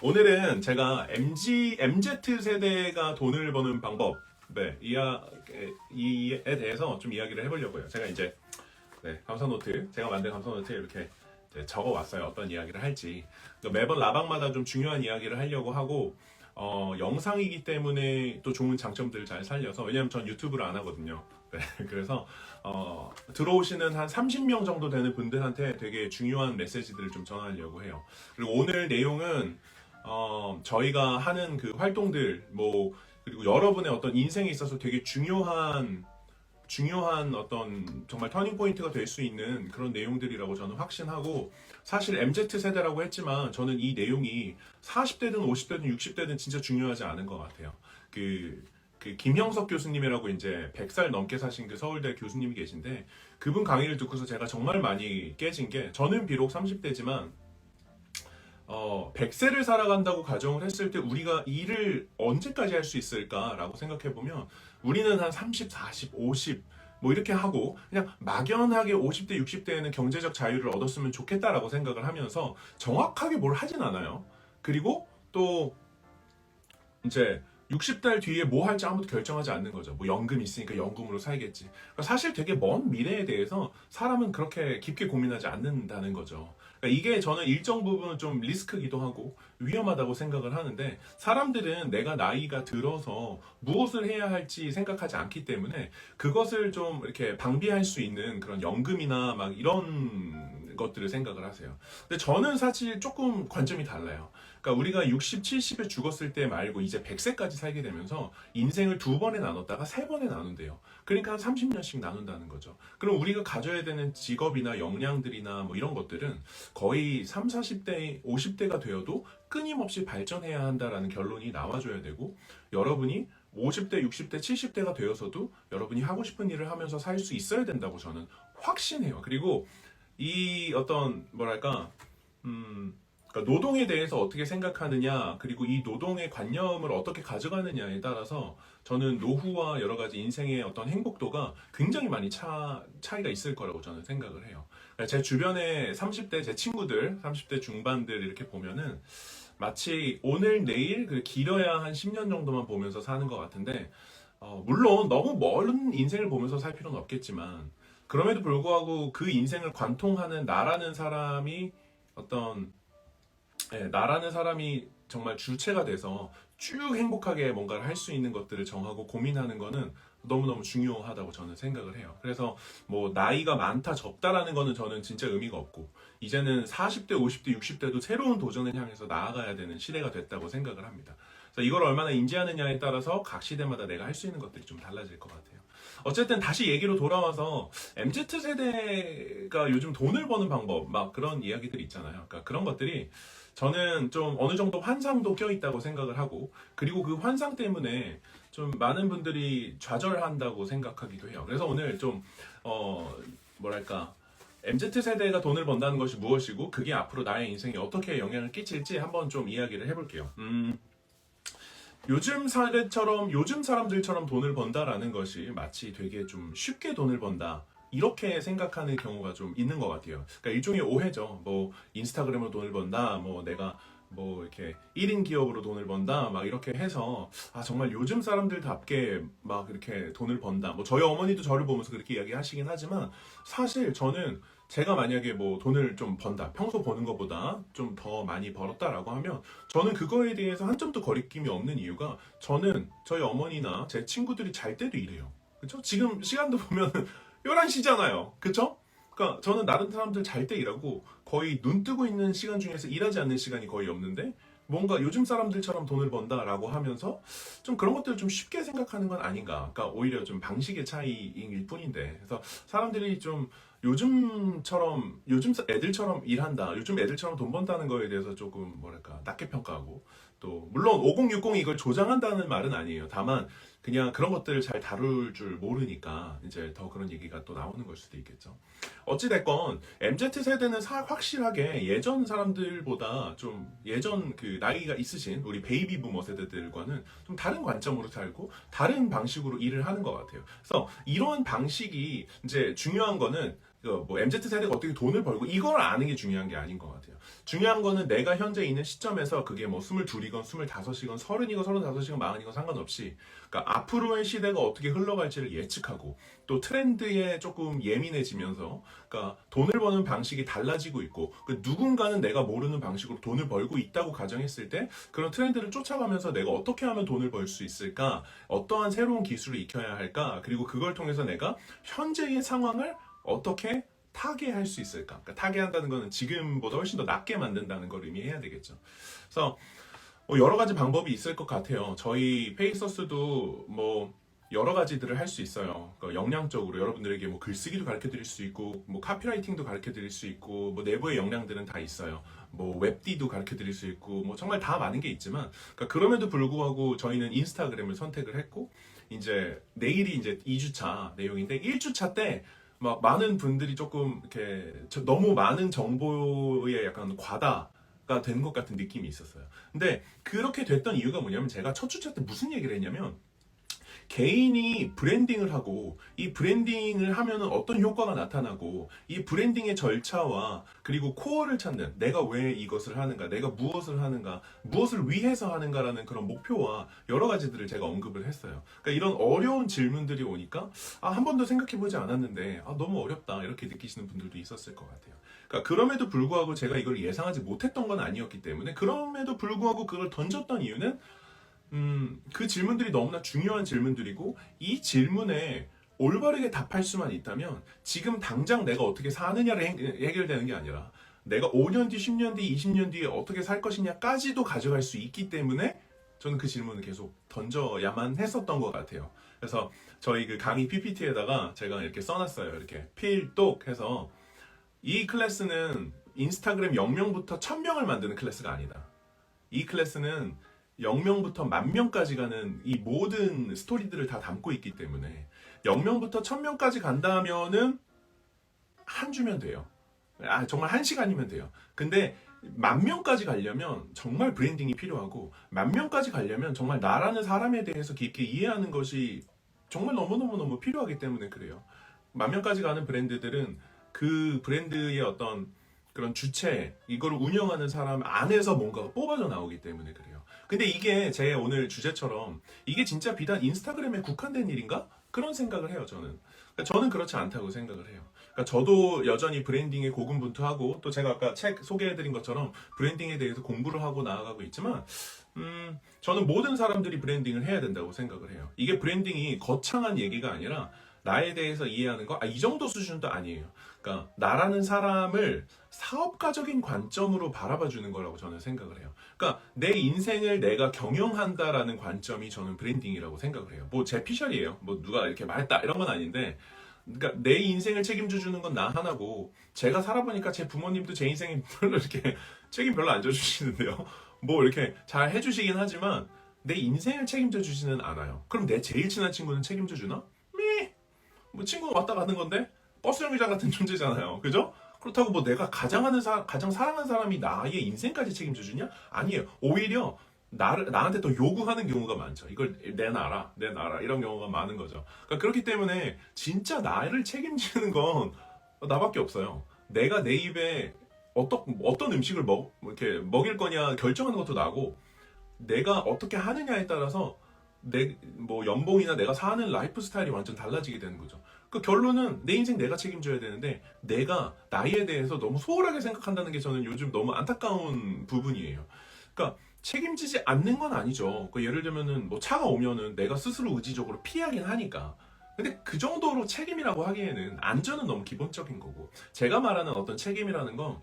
오늘은 제가 MZ 세대가 돈을 버는 방법, 이에 대해서 좀 이야기를 해보려고요. 제가 이제 감사노트, 제가 만든 감사노트에 이렇게 적어 왔어요. 어떤 이야기를 할지. 매번 라방마다 좀 중요한 이야기를 하려고 하고, 영상이기 때문에 또 좋은 장점들을 잘 살려서, 왜냐면 전 유튜브를 안 하거든요. 네, 그래서 들어오시는 한 30명 정도 되는 분들한테 되게 중요한 메시지들을 좀 전하려고 해요. 그리고 오늘 내용은 저희가 하는 그 활동들, 그리고 여러분의 어떤 인생에 있어서 되게 중요한 어떤 정말 터닝 포인트가 될 수 있는 그런 내용들이라고 저는 확신하고, 사실 MZ 세대라고 했지만 저는 이 내용이 40대든 50대든 60대든 진짜 중요하지 않은 것 같아요. 그 김형석 교수님이라고 이제 100살 넘게 사신 그 서울대 교수님이 계신데, 그분 강의를 듣고서 제가 정말 많이 깨진 게, 저는 비록 30대지만 100세를 살아간다고 가정을 했을 때 우리가 일을 언제까지 할 수 있을까라고 생각해 보면, 우리는 한 30, 40, 50 이렇게 하고 그냥 막연하게 50대, 60대에는 경제적 자유를 얻었으면 좋겠다라고 생각을 하면서 정확하게 뭘 하진 않아요. 그리고 또 이제 60달 뒤에 뭐 할지 아무도 결정하지 않는 거죠. 뭐 연금 있으니까 연금으로 살겠지. 그러니까 사실 되게 먼 미래에 대해서 사람은 그렇게 깊게 고민하지 않는다는 거죠. 그러니까 이게 저는 일정 부분은 좀 리스크기도 하고 위험하다고 생각을 하는데, 사람들은 내가 나이가 들어서 무엇을 해야 할지 생각하지 않기 때문에 그것을 좀 이렇게 방비할 수 있는 그런 연금이나 막 이런 것들을 생각을 하세요. 근데 저는 사실 조금 관점이 달라요. 그러니까 우리가 60, 70에 죽었을 때 말고 이제 100세까지 살게 되면서 인생을 두 번에 나눴다가 세 번에 나눈대요. 그러니까 한 30년씩 나눈다는 거죠. 그럼 우리가 가져야 되는 직업이나 역량들이나 뭐 이런 것들은 거의 3, 40대, 50대가 되어도 끊임없이 발전해야 한다라는 결론이 나와줘야 되고, 여러분이 50대, 60대, 70대가 되어서도 여러분이 하고 싶은 일을 하면서 살 수 있어야 된다고 저는 확신해요. 그리고 이 어떤 그러니까 노동에 대해서 어떻게 생각하느냐, 그리고 이 노동의 관념을 어떻게 가져가느냐에 따라서 저는 노후와 여러 가지 인생의 어떤 행복도가 굉장히 많이 차이가 있을 거라고 저는 생각을 해요. 그러니까 제 주변에 30대 제 친구들, 30대 중반들 이렇게 보면은 마치 오늘 내일, 길어야 한 10년 정도만 보면서 사는 것 같은데, 물론 너무 먼 인생을 보면서 살 필요는 없겠지만, 그럼에도 불구하고 그 인생을 관통하는 나라는 사람이 어떤 나라는 사람이 정말 주체가 돼서 쭉 행복하게 뭔가를 할 수 있는 것들을 정하고 고민하는 거는 너무너무 중요하다고 저는 생각을 해요. 그래서 뭐 나이가 많다 적다라는 거는 저는 진짜 의미가 없고, 이제는 40대, 50대, 60대도 새로운 도전을 향해서 나아가야 되는 시대가 됐다고 생각을 합니다. 그래서 이걸 얼마나 인지하느냐에 따라서 각 시대마다 내가 할 수 있는 것들이 좀 달라질 것 같아요. 어쨌든 다시 얘기로 돌아와서 MZ세대가 요즘 돈을 버는 방법, 막 그런 이야기들이 있잖아요. 그러니까 그런 것들이 저는 좀 어느 정도 환상도 껴있다고 생각을 하고, 그리고 그 환상 때문에 좀 많은 분들이 좌절한다고 생각하기도 해요. 그래서 오늘 좀 MZ세대가 돈을 번다는 것이 무엇이고 그게 앞으로 나의 인생에 어떻게 영향을 끼칠지 한번 좀 이야기를 해볼게요. 요즘 사람들처럼 돈을 번다라는 것이 마치 되게 좀 쉽게 돈을 번다, 이렇게 생각하는 경우가 좀 있는 것 같아요. 그러니까 일종의 오해죠. 뭐 인스타그램으로 돈을 번다, 뭐 내가 뭐 이렇게 1인 기업으로 돈을 번다, 막 이렇게 해서 정말 요즘 사람들답게 막 이렇게 돈을 번다. 뭐 저희 어머니도 저를 보면서 그렇게 이야기하시긴 하지만, 사실 저는 제가 만약에 뭐 돈을 좀 번다, 평소 버는 것보다 좀 더 많이 벌었다라고 하면 저는 그거에 대해서 한 점도 거리낌이 없는 이유가, 저는 저희 어머니나 제 친구들이 잘 때도 일해요. 그쵸? 지금 시간도 보면 11시잖아요. 그쵸? 그러니까 저는 다른 사람들 잘 때 일하고 거의 눈 뜨고 있는 시간 중에서 일하지 않는 시간이 거의 없는데, 뭔가 요즘 사람들처럼 돈을 번다라고 하면서 좀 그런 것들을 좀 쉽게 생각하는 건 아닌가. 그러니까 오히려 좀 방식의 차이일 뿐인데, 그래서 사람들이 좀 요즘 애들처럼 일한다, 요즘 애들처럼 돈 번다는 거에 대해서 조금 낮게 평가하고, 또 물론 5060이 이걸 조장한다는 말은 아니에요. 다만 그냥 그런 것들을 잘 다룰 줄 모르니까 이제 더 그런 얘기가 또 나오는 걸 수도 있겠죠. 어찌됐건 MZ세대는 확실하게 예전 사람들보다 좀, 예전 그 나이가 있으신 우리 베이비 부머 세대들과는 좀 다른 관점으로 살고 다른 방식으로 일을 하는 것 같아요. 그래서 이러한 방식이, 이제 중요한 거는 이거 뭐 MZ세대가 어떻게 돈을 벌고 이걸 아는 게 중요한 게 아닌 것 같아요. 중요한 거는 내가 현재 있는 시점에서 그게 뭐 22이건 25이건 30이건 35이건 40이건 상관없이 그러니까 앞으로의 시대가 어떻게 흘러갈지를 예측하고 또 트렌드에 조금 예민해지면서 그러니까 돈을 버는 방식이 달라지고 있고 그 누군가는 내가 모르는 방식으로 돈을 벌고 있다고 가정했을 때 그런 트렌드를 쫓아가면서 내가 어떻게 하면 돈을 벌 수 있을까? 어떠한 새로운 기술을 익혀야 할까? 그리고 그걸 통해서 내가 현재의 상황을 어떻게 타개할 수 있을까? 그러니까 타개한다는 거는 지금보다 훨씬 더 낫게 만든다는 걸 의미해야 되겠죠. 그래서 뭐 여러 가지 방법이 있을 것 같아요. 저희 페이서스도 뭐 여러 가지들을 할 수 있어요. 그러니까 역량적으로 여러분들에게 뭐 글쓰기도 가르쳐 드릴 수 있고, 뭐 카피라이팅도 가르쳐 드릴 수 있고, 뭐 내부의 역량들은 다 있어요. 뭐 웹디도 가르쳐 드릴 수 있고, 뭐 정말 다 많은 게 있지만, 그러니까 그럼에도 불구하고 저희는 인스타그램을 선택을 했고, 이제 내일이 이제 2주차 내용인데 1주차 때 막 많은 분들이 조금 이렇게 너무 많은 정보에 약간 과다가 된 것 같은 느낌이 있었어요. 근데 그렇게 됐던 이유가 뭐냐면 제가 첫 주차 때 무슨 얘기를 했냐면 개인이 브랜딩을 하고 이 브랜딩을 하면은 어떤 효과가 나타나고 이 브랜딩의 절차와 그리고 코어를 찾는 내가 왜 이것을 하는가, 내가 무엇을 하는가, 무엇을 위해서 하는가라는 그런 목표와 여러 가지들을 제가 언급을 했어요. 그러니까 이런 어려운 질문들이 오니까 한 번도 생각해보지 않았는데 너무 어렵다 이렇게 느끼시는 분들도 있었을 것 같아요. 그러니까 그럼에도 불구하고 제가 이걸 예상하지 못했던 건 아니었기 때문에 그럼에도 불구하고 그걸 던졌던 이유는 그 질문들이 너무나 중요한 질문들이고 이 질문에 올바르게 답할 수만 있다면 지금 당장 내가 어떻게 사느냐를 해결되는 게 아니라 내가 5년 뒤, 10년 뒤, 20년 뒤에 어떻게 살 것이냐까지도 가져갈 수 있기 때문에 저는 그 질문을 계속 던져야만 했었던 것 같아요. 그래서 저희 그 강의 PPT에다가 제가 이렇게 써놨어요. 이렇게 필독 해서 이 클래스는 인스타그램 0명부터 1000명을 만드는 클래스가 아니다. 이 클래스는 0명부터 10,000명까지 가는 이 모든 스토리들을 다 담고 있기 때문에 0명부터 1000명까지 간다면은 한 주면 돼요. 정말 한 시간이면 돼요. 근데 10,000명까지 가려면 정말 브랜딩이 필요하고 10,000명까지 가려면 정말 나라는 사람에 대해서 깊게 이해하는 것이 정말 너무너무너무 필요하기 때문에 그래요. 10,000명까지 가는 브랜드들은 그 브랜드의 어떤 그런 주체, 이거를 운영하는 사람 안에서 뭔가가 뽑아져 나오기 때문에 그래요. 근데 이게 제 오늘 주제처럼 이게 진짜 비단 인스타그램에 국한된 일인가? 그런 생각을 해요, 저는. 그러니까 저는 그렇지 않다고 생각을 해요. 그러니까 저도 여전히 브랜딩에 고군분투하고 또 제가 아까 책 소개해드린 것처럼 브랜딩에 대해서 공부를 하고 나아가고 있지만 저는 모든 사람들이 브랜딩을 해야 된다고 생각을 해요. 이게 브랜딩이 거창한 얘기가 아니라 나에 대해서 이해하는 거, 이 정도 수준도 아니에요. 그러니까 나라는 사람을 사업가적인 관점으로 바라봐 주는 거라고 저는 생각을 해요. 그러니까 내 인생을 내가 경영한다라는 관점이 저는 브랜딩이라고 생각을 해요. 뭐 제 피셜이에요. 뭐 누가 이렇게 말했다 이런 건 아닌데, 그러니까 내 인생을 책임져 주는 건 나 하나고 제가 살아보니까 제 부모님도 제 인생에 별로 이렇게 책임 별로 안 져주시는데요. 뭐 이렇게 잘 해주시긴 하지만 내 인생을 책임져 주지는 않아요. 그럼 내 제일 친한 친구는 책임져 주나? 뭐 친구가 왔다 가는 건데 버스 정류장 같은 존재잖아요. 그죠? 그렇다고 뭐 내가 가장 사랑하는 사람이 나의 인생까지 책임져 주냐? 아니에요. 오히려 나한테 더 요구하는 경우가 많죠. 이걸 내놔라 이런 경우가 많은 거죠. 그러니까 그렇기 때문에 진짜 나를 책임지는 건 나밖에 없어요. 내가 내 입에 어떤 음식을 이렇게 먹일 거냐 결정하는 것도 나고, 내가 어떻게 하느냐에 따라서 내 뭐 연봉이나 내가 사는 라이프 스타일이 완전 달라지게 되는 거죠. 그 결론은 내 인생 내가 책임져야 되는데 내가 나에 대해서 너무 소홀하게 생각한다는 게 저는 요즘 너무 안타까운 부분이에요. 그러니까 책임지지 않는 건 아니죠. 예를 들면은 뭐 차가 오면은 내가 스스로 의지적으로 피하긴 하니까. 근데 그 정도로 책임이라고 하기에는 안전은 너무 기본적인 거고, 제가 말하는 어떤 책임이라는 건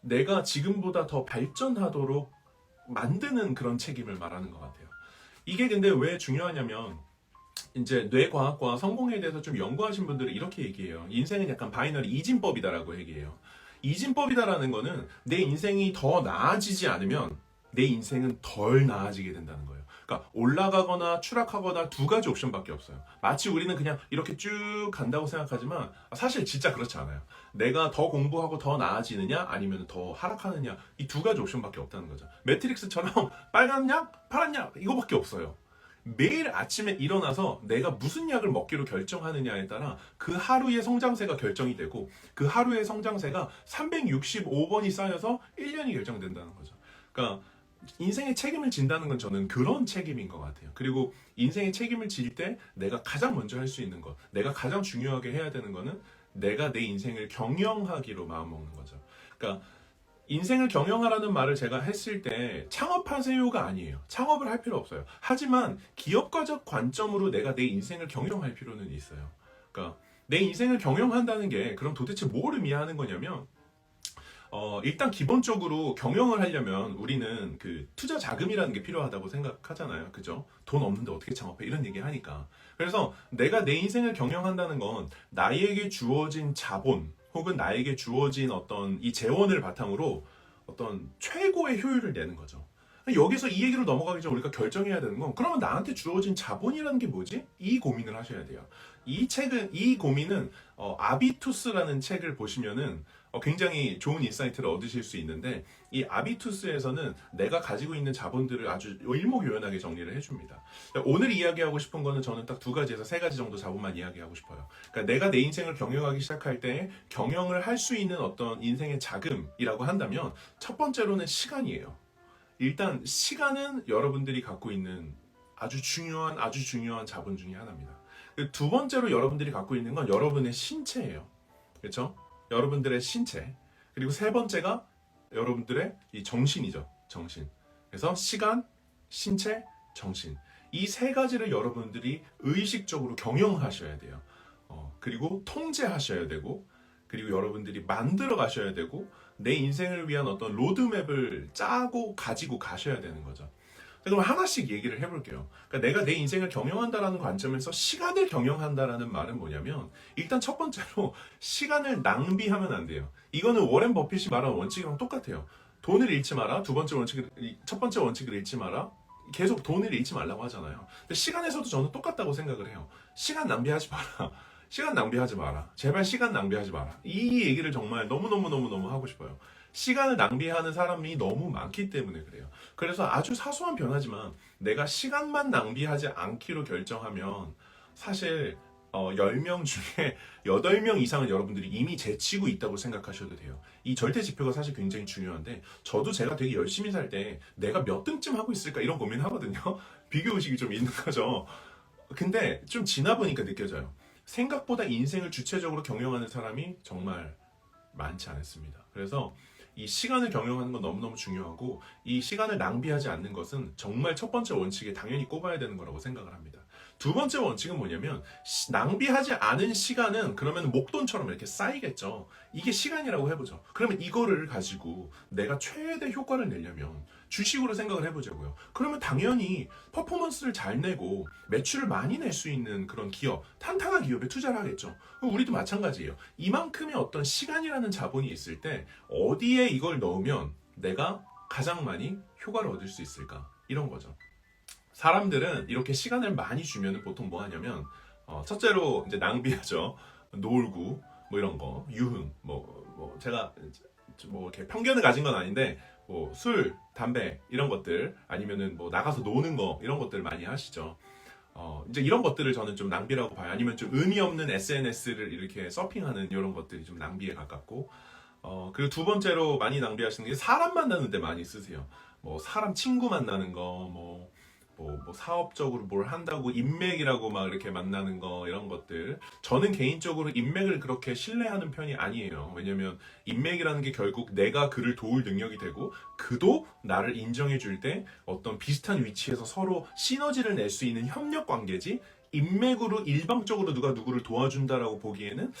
내가 지금보다 더 발전하도록 만드는 그런 책임을 말하는 것 같아요. 이게 근데 왜 중요하냐면 이제 뇌과학과 성공에 대해서 좀 연구하신 분들은 이렇게 얘기해요. 인생은 약간 바이너리 이진법이다라고 얘기해요. 이진법이다라는 거는 내 인생이 더 나아지지 않으면 내 인생은 덜 나아지게 된다는 거예요. 그러니까 올라가거나 추락하거나 두 가지 옵션밖에 없어요. 마치 우리는 그냥 이렇게 쭉 간다고 생각하지만 사실 진짜 그렇지 않아요. 내가 더 공부하고 더 나아지느냐 아니면 더 하락하느냐, 이 두 가지 옵션밖에 없다는 거죠. 매트릭스처럼 빨간 약, 파란 약 이거밖에 없어요. 매일 아침에 일어나서 내가 무슨 약을 먹기로 결정하느냐에 따라 그 하루의 성장세가 결정이 되고 그 하루의 성장세가 365번이 쌓여서 1년이 결정된다는 거죠. 그러니까 인생의 책임을 진다는 건 저는 그런 책임인 것 같아요. 그리고 인생의 책임을 질 때 내가 가장 먼저 할 수 있는 것, 내가 가장 중요하게 해야 되는 거는 내가 내 인생을 경영하기로 마음먹는 거죠. 그러니까 인생을 경영하라는 말을 제가 했을 때 창업하세요가 아니에요. 창업을 할 필요 없어요. 하지만 기업가적 관점으로 내가 내 인생을 경영할 필요는 있어요. 그러니까 내 인생을 경영한다는 게 그럼 도대체 뭘 의미하는 거냐면 일단 기본적으로 경영을 하려면 우리는 그 투자 자금이라는 게 필요하다고 생각하잖아요. 그죠? 돈 없는데 어떻게 창업해? 이런 얘기 하니까. 그래서 내가 내 인생을 경영한다는 건 나에게 주어진 자본 혹은 나에게 주어진 어떤 이 재원을 바탕으로 어떤 최고의 효율을 내는 거죠. 여기서 이 얘기로 넘어가기 전에 우리가 결정해야 되는 건 그러면 나한테 주어진 자본이라는 게 뭐지? 이 고민을 하셔야 돼요. 이 고민은 아비투스라는 책을 보시면은 굉장히 좋은 인사이트를 얻으실 수 있는데 이 아비투스에서는 내가 가지고 있는 자본들을 아주 일목요연하게 정리를 해줍니다. 오늘 이야기하고 싶은 거는 저는 딱 두 가지에서 세 가지 정도 자본만 이야기하고 싶어요. 그러니까 내가 내 인생을 경영하기 시작할 때 경영을 할 수 있는 어떤 인생의 자금이라고 한다면 첫 번째로는 시간이에요. 일단 시간은 여러분들이 갖고 있는 아주 중요한 자본 중에 하나입니다. 두 번째로 여러분들이 갖고 있는 건 여러분의 신체예요. 그렇죠? 여러분들의 신체. 그리고 세 번째가 여러분들의 이 정신이죠. 정신. 그래서 시간, 신체, 정신. 이 세 가지를 여러분들이 의식적으로 경영하셔야 돼요. 그리고 통제하셔야 되고, 그리고 여러분들이 만들어 가셔야 되고, 내 인생을 위한 어떤 로드맵을 짜고 가지고 가셔야 되는 거죠. 그럼 하나씩 얘기를 해볼게요. 그러니까 내가 내 인생을 경영한다라는 관점에서 시간을 경영한다라는 말은 뭐냐면 일단 첫 번째로 시간을 낭비하면 안 돼요. 이거는 워렌 버핏이 말한 원칙이랑 똑같아요. 돈을 잃지 마라. 첫 번째 원칙을 잃지 마라. 계속 돈을 잃지 말라고 하잖아요. 근데 시간에서도 저는 똑같다고 생각을 해요. 시간 낭비하지 마라. 시간 낭비하지 마라. 제발 시간 낭비하지 마라. 이 얘기를 정말 너무너무 하고 싶어요. 시간을 낭비하는 사람이 너무 많기 때문에 그래요. 그래서 아주 사소한 변화지만 내가 시간만 낭비하지 않기로 결정하면 사실 10명 중에 8명 이상은 여러분들이 이미 제치고 있다고 생각하셔도 돼요. 이 절대 지표가 사실 굉장히 중요한데 저도 제가 되게 열심히 살 때 내가 몇 등쯤 하고 있을까 이런 고민하거든요. 비교의식이 좀 있는 거죠. 근데 좀 지나 보니까 느껴져요. 생각보다 인생을 주체적으로 경영하는 사람이 정말 많지 않습니다. 그래서 이 시간을 경영하는 건 너무너무 중요하고 이 시간을 낭비하지 않는 것은 정말 첫 번째 원칙에 당연히 꼽아야 되는 거라고 생각을 합니다. 두 번째 원칙은 뭐냐면 낭비하지 않은 시간은 그러면 목돈처럼 이렇게 쌓이겠죠. 이게 시간이라고 해보죠. 그러면 이거를 가지고 내가 최대 효과를 내려면 주식으로 생각을 해보자고요. 그러면 당연히 퍼포먼스를 잘 내고 매출을 많이 낼 수 있는 그런 기업, 탄탄한 기업에 투자를 하겠죠. 우리도 마찬가지예요. 이만큼의 어떤 시간이라는 자본이 있을 때 어디에 이걸 넣으면 내가 가장 많이 효과를 얻을 수 있을까? 이런 거죠. 사람들은 이렇게 시간을 많이 주면 보통 뭐 하냐면 첫째로 이제 낭비하죠. 놀고 뭐 이런 거, 유흥, 제가 뭐 이렇게 편견을 가진 건 아닌데 뭐 술, 담배 이런 것들 아니면은 뭐 나가서 노는 거 이런 것들 많이 하시죠. 이제 이런 것들을 저는 좀 낭비라고 봐요. 아니면 좀 의미 없는 SNS를 이렇게 서핑하는 이런 것들이 좀 낭비에 가깝고 그리고 두 번째로 많이 낭비하시는 게 사람 만나는 데 많이 쓰세요. 뭐 사람 친구 만나는 거, 뭐 사업적으로 뭘 한다고 인맥이라고 막 이렇게 만나는 거 이런 것들 저는 개인적으로 인맥을 그렇게 신뢰하는 편이 아니에요. 왜냐면 인맥이라는 게 결국 내가 그를 도울 능력이 되고 그도 나를 인정해 줄 때 어떤 비슷한 위치에서 서로 시너지를 낼 수 있는 협력 관계지 인맥으로 일방적으로 누가 누구를 도와준다라고 보기에는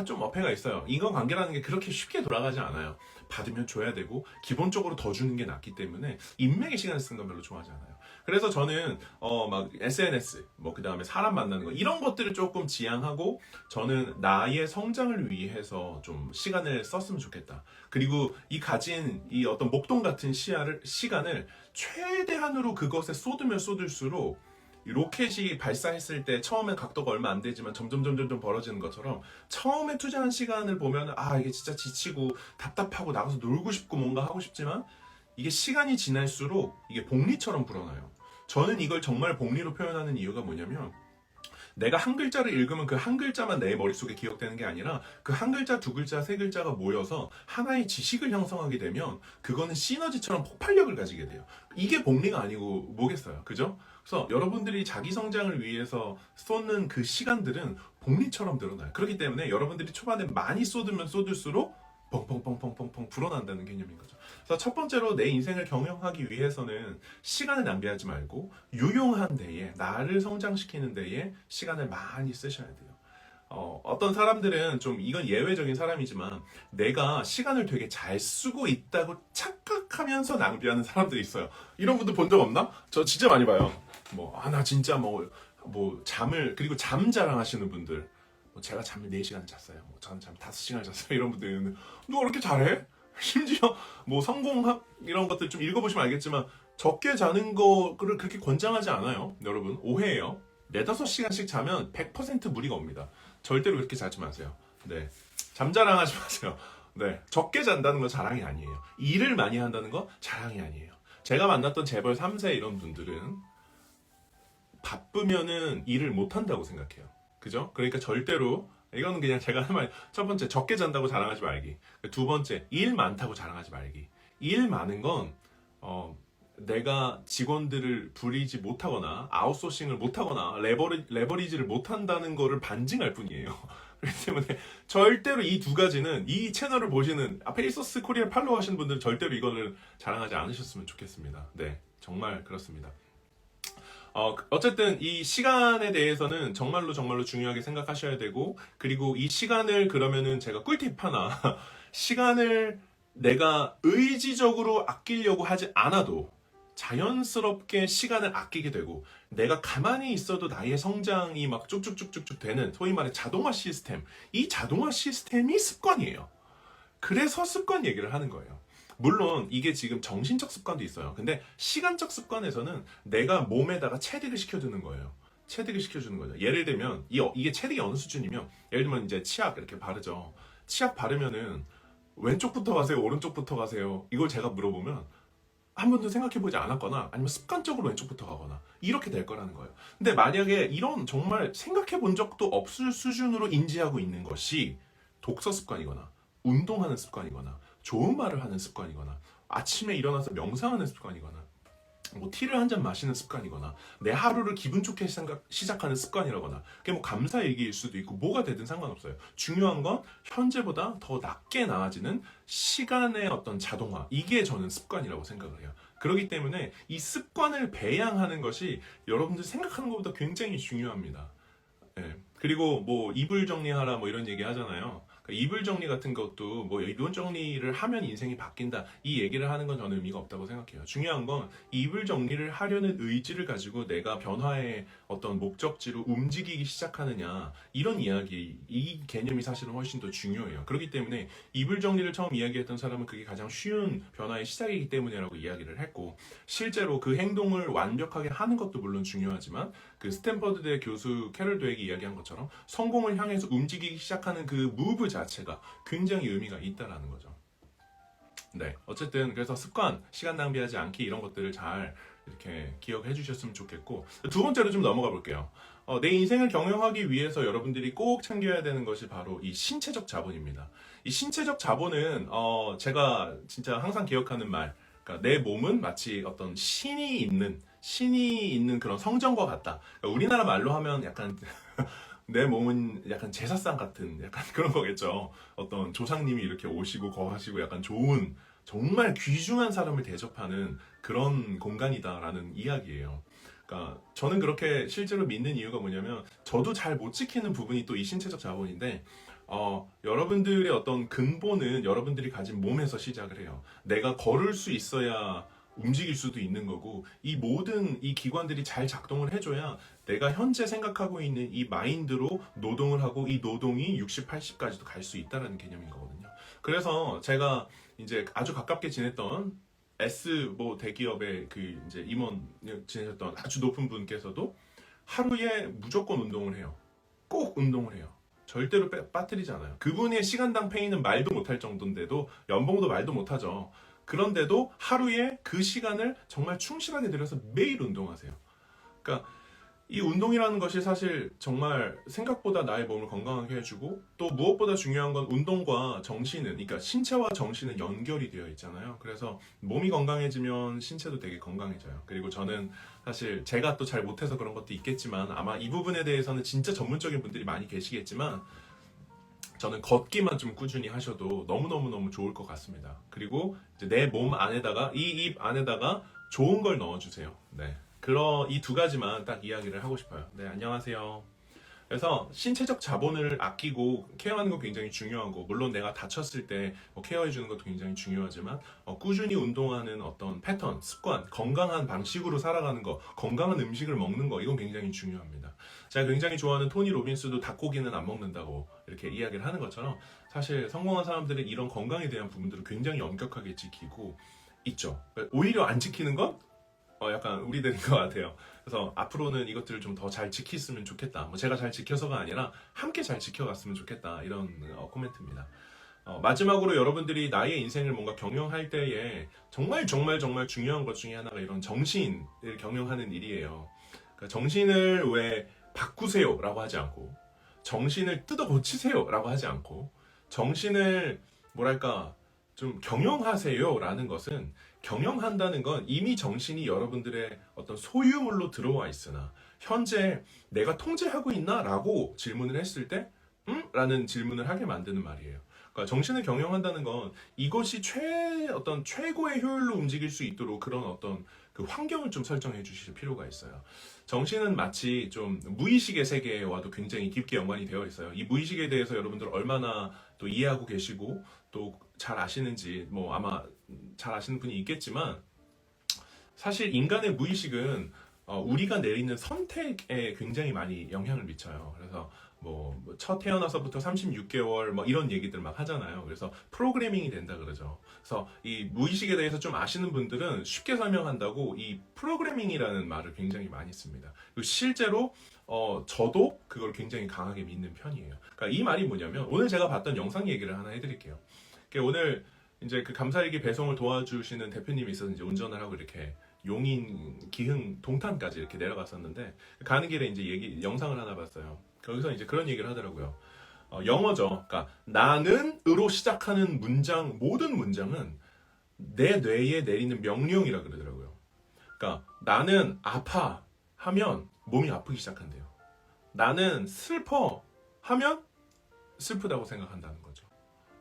좀 어폐가 있어요. 인간관계라는 게 그렇게 쉽게 돌아가지 않아요. 받으면 줘야 되고 기본적으로 더 주는 게 낫기 때문에 인맥의 시간을 쓰는 건 별로 좋아하지 않아요. 그래서 저는 막 SNS 그 다음에 사람 만나는 거 이런 것들을 조금 지양하고 저는 나의 성장을 위해서 좀 시간을 썼으면 좋겠다. 그리고 이 가진 이 어떤 목돈 같은 시간을 최대한으로 그것에 쏟으면 쏟을수록 로켓이 발사했을 때 처음엔 각도가 얼마 안 되지만 점점 벌어지는 것처럼 처음에 투자한 시간을 보면 이게 진짜 지치고 답답하고 나가서 놀고 싶고 뭔가 하고 싶지만 이게 시간이 지날수록 이게 복리처럼 불어나요. 저는 이걸 정말 복리로 표현하는 이유가 뭐냐면 내가 한 글자를 읽으면 그 한 글자만 내 머릿속에 기억되는 게 아니라 그 한 글자, 두 글자, 세 글자가 모여서 하나의 지식을 형성하게 되면 그거는 시너지처럼 폭발력을 가지게 돼요. 이게 복리가 아니고 뭐겠어요. 그죠? 그래서 여러분들이 자기 성장을 위해서 쏟는 그 시간들은 복리처럼 늘어나요. 그렇기 때문에 여러분들이 초반에 많이 쏟으면 쏟을수록 펑펑펑펑펑펑 불어난다는 개념인 거죠. 그래서 첫 번째로 내 인생을 경영하기 위해서는 시간을 낭비하지 말고 유용한 데에 나를 성장시키는 데에 시간을 많이 쓰셔야 돼요. 어떤 사람들은 좀 이건 예외적인 사람이지만 내가 시간을 되게 잘 쓰고 있다고 착각하면서 낭비하는 사람들이 있어요. 이런 분들 본 적 없나? 저 진짜 많이 봐요. 나 진짜 잠을, 그리고 잠 자랑하시는 분들. 제가 잠을 4시간 잤어요. 저는 잠 5시간 잤어요. 이런 분들이 있는데, 누가 그렇게 잘해? 심지어, 성공학, 이런 것들 좀 읽어보시면 알겠지만, 적게 자는 거를 그렇게 권장하지 않아요. 여러분, 오해예요. 4-5시간씩 자면 100% 무리가 옵니다. 절대로 그렇게 자지 마세요. 네. 잠자랑하지 마세요. 네. 적게 잔다는 건 자랑이 아니에요. 일을 많이 한다는 건 자랑이 아니에요. 제가 만났던 재벌 3세 이런 분들은 바쁘면은 일을 못 한다고 생각해요. 그죠? 그러니까 절대로 이거는 그냥 제가 한 말, 첫 번째 적게 잔다고 자랑하지 말기. 두 번째 일 많다고 자랑하지 말기. 일 많은 건 내가 직원들을 부리지 못하거나 아웃소싱을 못하거나 레버리지를 못한다는 거를 반증할 뿐이에요. 그렇기 때문에 절대로 이 두 가지는 이 채널을 보시는 페이소스 코리아 팔로우 하시는 분들은 절대로 이거를 자랑하지 않으셨으면 좋겠습니다. 네, 정말 그렇습니다. 어쨌든 이 시간에 대해서는 정말로 중요하게 생각하셔야 되고, 그리고 이 시간을 그러면은 제가 꿀팁 하나 시간을 내가 의지적으로 아끼려고 하지 않아도 자연스럽게 시간을 아끼게 되고, 내가 가만히 있어도 나의 성장이 막 쭉쭉쭉쭉쭉 되는 소위 말해 자동화 시스템, 이 자동화 시스템이 습관이에요. 그래서 습관 얘기를 하는 거예요. 물론 이게 지금 정신적 습관도 있어요. 근데 시간적 습관에서는 내가 몸에다가 체득을 시켜주는 거예요. 체득을 시켜주는 거죠. 예를 들면 이게 체득이 어느 수준이면, 예를 들면 이제 치약 이렇게 바르죠. 치약 바르면은 왼쪽부터 가세요, 오른쪽부터 가세요, 이걸 제가 물어보면 한 번도 생각해보지 않았거나 아니면 습관적으로 왼쪽부터 가거나 이렇게 될 거라는 거예요. 근데 만약에 이런 정말 생각해본 적도 없을 수준으로 인지하고 있는 것이 독서 습관이거나 운동하는 습관이거나 좋은 말을 하는 습관이거나 아침에 일어나서 명상하는 습관이거나 티를 한 잔 마시는 습관이거나 내 하루를 기분 좋게 시작하는 습관이라거나, 그게 감사일기일 수도 있고 뭐가 되든 상관없어요. 중요한 건 현재보다 더 낮게 나아지는 시간의 어떤 자동화, 이게 저는 습관이라고 생각을 해요. 그렇기 때문에 이 습관을 배양하는 것이 여러분들 생각하는 것보다 굉장히 중요합니다. 네. 그리고 이불 정리하라 이런 얘기 하잖아요. 이불 정리 같은 것도 이불 정리를 하면 인생이 바뀐다, 이 얘기를 하는 건 저는 의미가 없다고 생각해요. 중요한 건 이불 정리를 하려는 의지를 가지고 내가 변화의 어떤 목적지로 움직이기 시작하느냐, 이런 이야기, 이 개념이 사실은 훨씬 더 중요해요. 그렇기 때문에 이불 정리를 처음 이야기했던 사람은 그게 가장 쉬운 변화의 시작이기 때문이라고 이야기를 했고, 실제로 그 행동을 완벽하게 하는 것도 물론 중요하지만 그 스탠퍼드대 교수 캐럴 드웨익이 이야기한 것처럼 성공을 향해서 움직이기 시작하는 그 무브 자체가 굉장히 의미가 있다라는 거죠. 네, 어쨌든 그래서 습관, 시간 낭비하지 않기, 이런 것들을 잘 이렇게 기억해 주셨으면 좋겠고, 두 번째로 좀 넘어가 볼게요. 내 인생을 경영하기 위해서 여러분들이 꼭 챙겨야 되는 것이 바로 이 신체적 자본입니다. 이 신체적 자본은 제가 진짜 항상 기억하는 말, 그러니까 내 몸은 마치 어떤 신이 있는 그런 성전과 같다. 그러니까 우리나라 말로 하면 약간 내 몸은 약간 제사상 같은 약간 그런 거겠죠. 어떤 조상님이 이렇게 오시고 거하시고 약간 좋은, 정말 귀중한 사람을 대접하는 그런 공간이다라는 이야기예요. 그러니까 저는 그렇게 실제로 믿는 이유가 뭐냐면, 저도 잘 못 지키는 부분이 또 이 신체적 자본인데, 여러분들의 어떤 근본은 여러분들이 가진 몸에서 시작을 해요. 내가 걸을 수 있어야 움직일 수도 있는 거고, 이 모든 이 기관들이 잘 작동을 해줘야 내가 현재 생각하고 있는 이 마인드로 노동을 하고, 이 노동이 60, 80까지도 갈 수 있다는 개념인 거거든요. 그래서 제가 이제 아주 가깝게 지냈던 대기업의 그 이제 임원 지내셨던 아주 높은 분께서도 하루에 무조건 운동을 해요. 꼭 운동을 해요. 절대로 빠뜨리지 않아요. 그분의 시간당 페이는 말도 못할 정도인데도, 연봉도 말도 못하죠. 그런데도 하루에 그 시간을 정말 충실하게 들여서 매일 운동하세요. 그러니까 이 운동이라는 것이 사실 정말 생각보다 나의 몸을 건강하게 해주고, 또 무엇보다 중요한 건 운동과 정신은, 그러니까 신체와 정신은 연결이 되어 있잖아요. 그래서 몸이 건강해지면 신체도 되게 건강해져요. 그리고 저는 사실 제가 또 잘 못해서 그런 것도 있겠지만, 아마 이 부분에 대해서는 진짜 전문적인 분들이 많이 계시겠지만, 저는 걷기만 좀 꾸준히 하셔도 너무너무너무 좋을 것 같습니다. 그리고 이제 내 몸 안에다가, 이 입 안에다가 좋은 걸 넣어주세요. 네. 이 두 가지만 딱 이야기를 하고 싶어요. 네, 안녕하세요. 그래서 신체적 자본을 아끼고 케어하는 거 굉장히 중요하고, 물론 내가 다쳤을 때 케어해주는 것도 굉장히 중요하지만, 꾸준히 운동하는 어떤 패턴, 습관, 건강한 방식으로 살아가는 거, 건강한 음식을 먹는 거, 이건 굉장히 중요합니다. 제가 굉장히 좋아하는 토니 로빈스도 닭고기는 안 먹는다고 이렇게 이야기를 하는 것처럼, 사실 성공한 사람들은 이런 건강에 대한 부분들을 굉장히 엄격하게 지키고 있죠. 오히려 안 지키는 건 약간 우리들인 것 같아요. 그래서 앞으로는 이것들을 좀 더 잘 지켰으면 좋겠다. 뭐 제가 잘 지켜서가 아니라 함께 잘 지켜갔으면 좋겠다. 이런 코멘트입니다. 마지막으로 여러분들이 나의 인생을 뭔가 경영할 때에 정말 정말 정말 중요한 것 중에 하나가 이런 정신을 경영하는 일이에요. 그러니까 정신을 왜 바꾸세요 라고 하지 않고, 정신을 뜯어 고치세요 라고 하지 않고, 정신을 뭐랄까 좀 경영하세요 라는 것은, 경영한다는 건 이미 정신이 여러분들의 어떤 소유물로 들어와 있으나 현재 내가 통제하고 있나? 라고 질문을 했을 때 라는 질문을 하게 만드는 말이에요. 그러니까 정신을 경영한다는 건 이것이 어떤 최고의 효율로 움직일 수 있도록 그런 어떤 그 환경을 좀 설정해 주실 필요가 있어요. 정신은 마치 좀 무의식의 세계와도 굉장히 깊게 연관이 되어 있어요. 이 무의식에 대해서 여러분들 얼마나 또 이해하고 계시고 또 잘 아시는지 뭐 아마 잘 아시는 분이 있겠지만, 사실 인간의 무의식은 우리가 내리는 선택에 굉장히 많이 영향을 미쳐요. 그래서 뭐 첫 태어나서부터 36개월 뭐 이런 얘기들 막 하잖아요. 그래서 프로그래밍이 된다 그러죠. 그래서 이 무의식에 대해서 좀 아시는 분들은 쉽게 설명한다고 이 프로그래밍이라는 말을 굉장히 많이 씁니다. 그리고 실제로 저도 그걸 굉장히 강하게 믿는 편이에요. 그러니까 이 말이 뭐냐면, 오늘 제가 봤던 영상 얘기를 하나 해드릴게요. 오늘 이제 그 감사일기 배송을 도와주시는 대표님이 있어서 이제 운전을 하고 이렇게 용인, 기흥, 동탄까지 이렇게 내려갔었는데, 가는 길에 이제 영상을 하나 봤어요. 거기서 이제 그런 얘기를 하더라고요. 영어죠. 그러니까 나는으로 시작하는 모든 문장은 내 뇌에 내리는 명령이라 그러더라고요. 그러니까 나는 아파 하면 몸이 아프기 시작한대요. 나는 슬퍼 하면 슬프다고 생각한다는 거죠.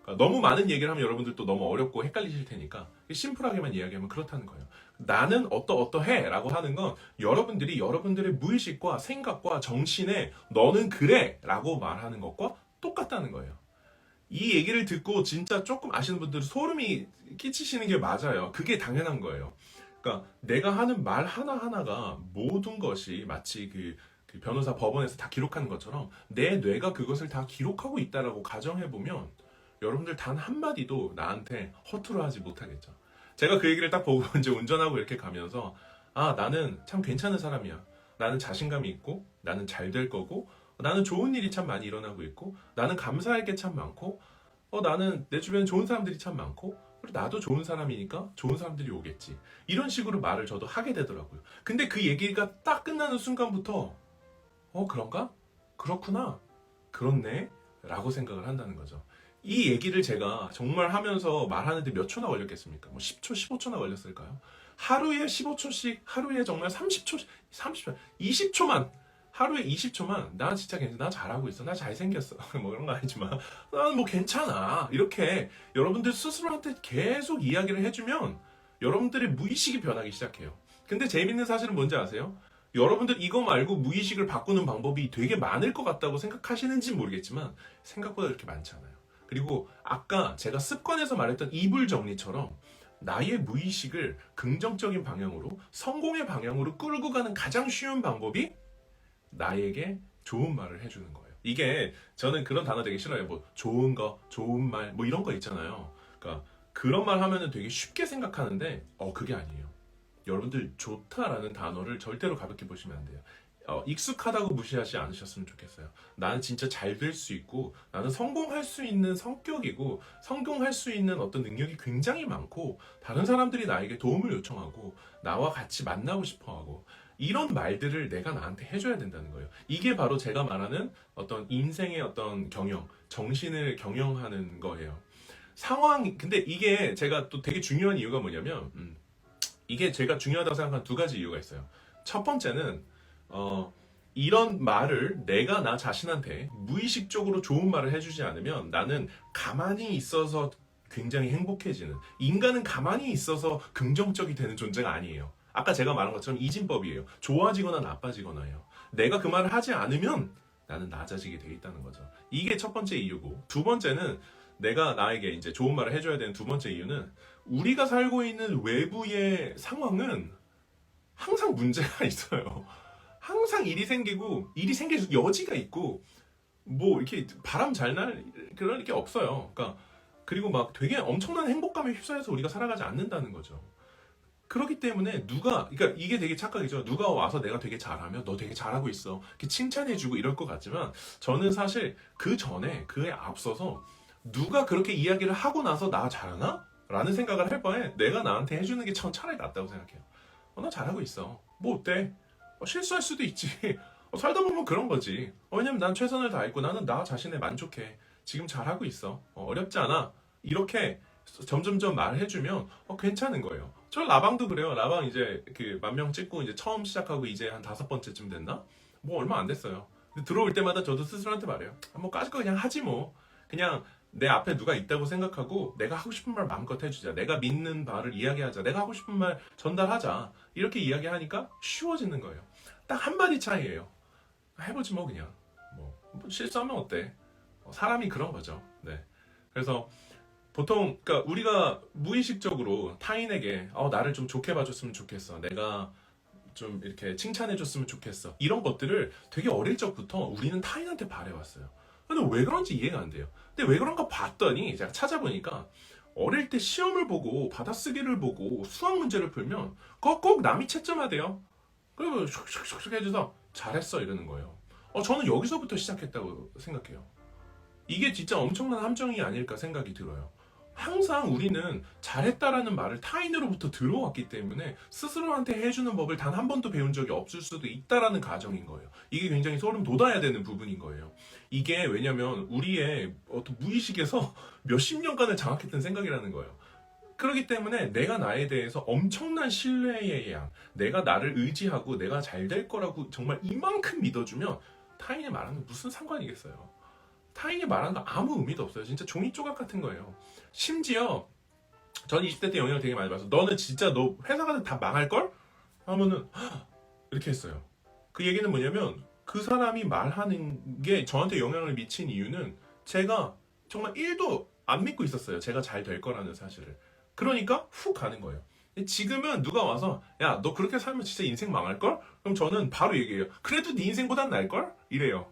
그러니까 너무 많은 얘기를 하면 여러분들도 너무 어렵고 헷갈리실 테니까 심플하게만 이야기하면 그렇다는 거예요. 나는 어떠해 라고 하는 건 여러분들이 여러분들의 무의식과 생각과 정신에 너는 그래 라고 말하는 것과 똑같다는 거예요. 이 얘기를 듣고 진짜 조금 아시는 분들은 소름이 끼치시는 게 맞아요. 그게 당연한 거예요. 그러니까 내가 하는 말 하나하나가 모든 것이 마치 그 변호사 법원에서 다 기록하는 것처럼 내 뇌가 그것을 다 기록하고 있다라고 가정해보면 여러분들 단 한마디도 나한테 허투루 하지 못하겠죠. 제가 그 얘기를 딱 보고 이제 운전하고 이렇게 가면서, 나는 참 괜찮은 사람이야. 나는 자신감이 있고, 나는 잘 될 거고, 나는 좋은 일이 참 많이 일어나고 있고, 나는 감사할 게 참 많고, 나는 내 주변에 좋은 사람들이 참 많고, 그리고 나도 좋은 사람이니까 좋은 사람들이 오겠지. 이런 식으로 말을 저도 하게 되더라고요. 근데 그 얘기가 딱 끝나는 순간부터, 그런가? 그렇구나. 그렇네. 라고 생각을 한다는 거죠. 이 얘기를 제가 정말 하면서 말하는데 몇 초나 걸렸겠습니까? 뭐 10초, 15초나 걸렸을까요? 하루에 15초씩, 하루에 정말 30초, 20초만, 하루에 20초만, 나 진짜 괜찮아, 나 잘하고 있어, 나 잘생겼어, 뭐 그런 거 아니지만, 나는 뭐 괜찮아. 이렇게 여러분들 스스로한테 계속 이야기를 해주면 여러분들의 무의식이 변하기 시작해요. 근데 재밌는 사실은 뭔지 아세요? 여러분들 이거 말고 무의식을 바꾸는 방법이 되게 많을 것 같다고 생각하시는지 모르겠지만 생각보다 그렇게 많잖아요. 그리고 아까 제가 습관에서 말했던 이불 정리처럼 나의 무의식을 긍정적인 방향으로, 성공의 방향으로 끌고 가는 가장 쉬운 방법이 나에게 좋은 말을 해주는 거예요. 이게 저는 그런 단어 되게 싫어요. 뭐 좋은 거, 좋은 말, 뭐 이런 거 있잖아요. 그러니까 그런 말 하면은 되게 쉽게 생각하는데 그게 아니에요. 여러분들 좋다라는 단어를 절대로 가볍게 보시면 안 돼요. 익숙하다고 무시하지 않으셨으면 좋겠어요. 나는 진짜 잘 될 수 있고, 나는 성공할 수 있는 성격이고, 성공할 수 있는 어떤 능력이 굉장히 많고, 다른 사람들이 나에게 도움을 요청하고, 나와 같이 만나고 싶어 하고, 이런 말들을 내가 나한테 해줘야 된다는 거예요. 이게 바로 제가 말하는 어떤 인생의 어떤 경영, 정신을 경영하는 거예요. 근데 이게 제가 또 되게 중요한 이유가 뭐냐면, 이게 제가 중요하다고 생각하는 두 가지 이유가 있어요. 첫 번째는, 어, 이런 말을 내가 나 자신한테 무의식적으로 좋은 말을 해주지 않으면 나는 가만히 있어서 굉장히 행복해지는, 인간은 가만히 있어서 긍정적이 되는 존재가 아니에요. 아까 제가 말한 것처럼 이진법이에요. 좋아지거나 나빠지거나예요. 내가 그 말을 하지 않으면 나는 낮아지게 돼 있다는 거죠. 이게 첫 번째 이유고, 두 번째는 내가 나에게 이제 좋은 말을 해줘야 되는 두 번째 이유는, 우리가 살고 있는 외부의 상황은 항상 문제가 있어요. 항상 일이 생길 여지가 있고, 뭐 이렇게 바람 잘 날 그런 게 없어요. 그러니까 그리고 막 되게 엄청난 행복감에 휩싸여서 우리가 살아가지 않는다는 거죠. 그렇기 때문에 그러니까 이게 되게 착각이죠. 누가 와서 내가 되게 잘하면 너 되게 잘하고 있어, 이렇게 칭찬해주고 이럴 것 같지만, 저는 사실 그 전에, 그에 앞서서 누가 그렇게 이야기를 하고 나서 나 잘하나? 라는 생각을 할 바에 내가 나한테 해주는 게 차라리 낫다고 생각해요. 나 잘하고 있어. 뭐 어때? 실수할 수도 있지. 살다 보면 그런 거지. 왜냐면 난 최선을 다했고 나는 나 자신에 만족해. 지금 잘하고 있어. 어렵지 않아. 이렇게 점점점 말해주면 괜찮은 거예요. 저 라방도 그래요. 라방 이제 그 10,000명 찍고 이제 처음 시작하고 이제 한 5번째쯤 됐나? 뭐 얼마 안 됐어요. 근데 들어올 때마다 저도 스스로한테 말해요. 뭐 까짓 거 그냥 하지 뭐. 그냥 내 앞에 누가 있다고 생각하고 내가 하고 싶은 말 마음껏 해주자. 내가 믿는 바를 이야기하자. 내가 하고 싶은 말 전달하자. 이렇게 이야기하니까 쉬워지는 거예요. 딱 한마디 차이예요. 해보지 뭐 그냥. 뭐 실수하면 어때? 사람이 그런 거죠. 네. 그래서 보통 그러니까 우리가 무의식적으로 타인에게 나를 좀 좋게 봐줬으면 좋겠어. 내가 좀 이렇게 칭찬해줬으면 좋겠어. 이런 것들을 되게 어릴 적부터 우리는 타인한테 바래왔어요. 근데 왜 그런지 이해가 안 돼요. 근데 왜 그런가 봤더니 제가 찾아보니까, 어릴 때 시험을 보고 받아쓰기를 보고 수학 문제를 풀면 그거 꼭 남이 채점하대요. 그리고 슉슉슉슉 해줘서 잘했어 이러는 거예요. 저는 여기서부터 시작했다고 생각해요. 이게 진짜 엄청난 함정이 아닐까 생각이 들어요. 항상 우리는 잘했다라는 말을 타인으로부터 들어왔기 때문에 스스로한테 해주는 법을 단 한 번도 배운 적이 없을 수도 있다라는 가정인 거예요. 이게 굉장히 소름 돋아야 되는 부분인 거예요. 이게 왜냐면 우리의 어떤 무의식에서 몇십 년간을 장악했던 생각이라는 거예요. 그렇기 때문에 내가 나에 대해서 엄청난 신뢰의 양, 내가 나를 의지하고 내가 잘 될 거라고 정말 이만큼 믿어주면 타인이 말하는 게 무슨 상관이겠어요. 타인이 말하는 거 아무 의미도 없어요. 진짜 종이 조각 같은 거예요. 심지어 전 20대 때 영향을 되게 많이 받아서, 너는 진짜 너 회사 가서 다 망할걸? 하면은 이렇게 했어요. 그 얘기는 뭐냐면, 그 사람이 말하는 게 저한테 영향을 미친 이유는 제가 정말 1도 안 믿고 있었어요. 제가 잘 될 거라는 사실을. 그러니까 훅 가는 거예요. 지금은 누가 와서 야, 너 그렇게 살면 진짜 인생 망할걸? 그럼 저는 바로 얘기해요. 그래도 네 인생보단 나을걸? 이래요.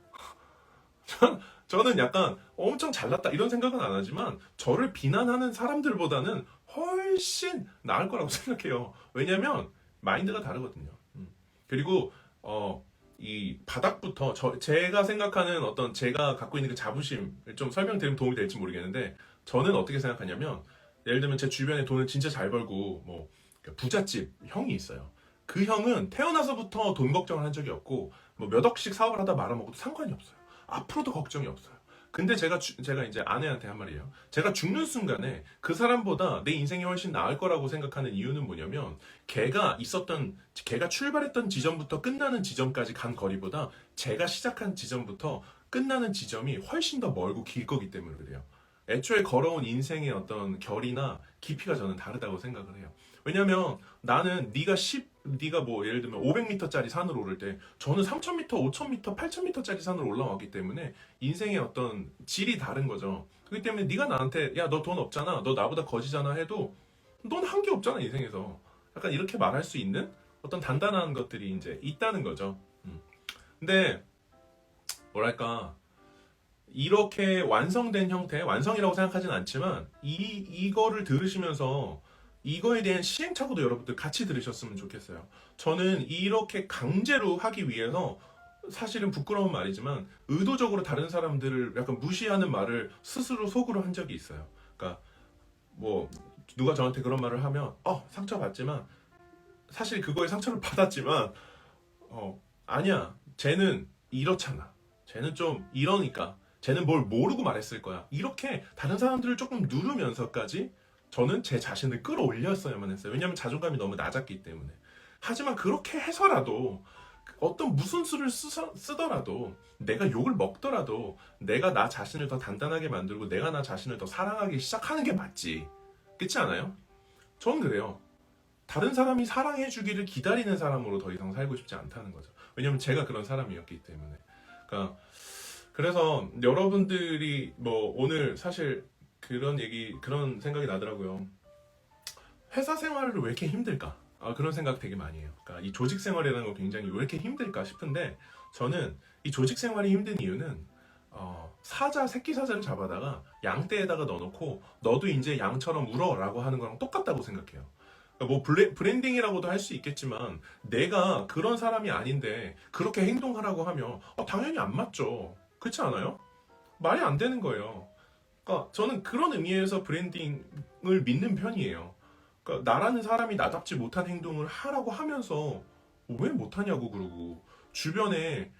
저는 약간 엄청 잘났다 이런 생각은 안 하지만, 저를 비난하는 사람들보다는 훨씬 나을 거라고 생각해요. 왜냐면 마인드가 다르거든요. 그리고 이 바닥부터 제가 생각하는 어떤 제가 갖고 있는 그 자부심을 좀 설명드리면 도움이 될지 모르겠는데, 저는 어떻게 생각하냐면, 예를 들면 제 주변에 돈을 진짜 잘 벌고 뭐 부잣집 형이 있어요. 그 형은 태어나서부터 돈 걱정을 한 적이 없고, 뭐 몇 억씩 사업을 하다 말아먹어도 상관이 없어요. 앞으로도 걱정이 없어요. 근데 제가 이제 아내한테 한 말이에요. 제가 죽는 순간에 그 사람보다 내 인생이 훨씬 나을 거라고 생각하는 이유는 뭐냐면, 걔가 출발했던 지점부터 끝나는 지점까지 간 거리보다 제가 시작한 지점부터 끝나는 지점이 훨씬 더 멀고 길 거기 때문에 그래요. 애초에 걸어온 인생의 어떤 결이나 깊이가 저는 다르다고 생각을 해요. 왜냐면 나는 네가 뭐 예를 들면 500m짜리 산을 오를 때 저는 3000m, 5000m, 8000m짜리 산을 올라왔기 때문에 인생의 어떤 질이 다른 거죠. 그렇기 때문에 네가 나한테 야, 너 돈 없잖아, 너 나보다 거지잖아 해도 넌 한 게 없잖아 인생에서. 약간 이렇게 말할 수 있는 어떤 단단한 것들이 이제 있다는 거죠. 근데 뭐랄까, 이렇게 완성된 형태, 완성이라고 생각하진 않지만 이거를 들으시면서 이거에 대한 시행착오도 여러분들 같이 들으셨으면 좋겠어요. 저는 이렇게 강제로 하기 위해서 사실은 부끄러운 말이지만 의도적으로 다른 사람들을 약간 무시하는 말을 스스로 속으로 한 적이 있어요. 그러니까 뭐 누가 저한테 그런 말을 하면 상처받지만 사실 그거에 상처를 받았지만 아니야 쟤는 이렇잖아, 쟤는 좀 이러니까, 쟤는 뭘 모르고 말했을 거야, 이렇게 다른 사람들을 조금 누르면서까지 저는 제 자신을 끌어올렸어야만 했어요. 왜냐하면 자존감이 너무 낮았기 때문에. 하지만 그렇게 해서라도 어떤 무슨 수를 쓰더라도, 내가 욕을 먹더라도 내가 나 자신을 더 단단하게 만들고 내가 나 자신을 더 사랑하기 시작하는 게 맞지. 그렇지 않아요? 전 그래요. 다른 사람이 사랑해주기를 기다리는 사람으로 더 이상 살고 싶지 않다는 거죠. 왜냐면 제가 그런 사람이었기 때문에. 그러니까 그래서 여러분들이 뭐 오늘 사실 그런 생각이 나더라고요. 회사 생활을 왜 이렇게 힘들까? 그런 생각 되게 많이 해요. 그러니까 이 조직 생활이라는 거 굉장히 왜 이렇게 힘들까 싶은데, 저는 이 조직 생활이 힘든 이유는 새끼 사자를 잡아다가 양떼에다가 넣어놓고 너도 이제 양처럼 울어라고 하는 거랑 똑같다고 생각해요. 그러니까 뭐 브랜딩이라고도 할 수 있겠지만 내가 그런 사람이 아닌데 그렇게 행동하라고 하면 당연히 안 맞죠. 그렇지 않아요? 말이 안 되는 거예요. 그러니까 저는 그런 의미에서 브랜딩을 믿는 편이에요. 그러니까 나라는 사람이 나답지 못한 행동을 하라고 하면서 왜 못하냐고 그러고, 주변에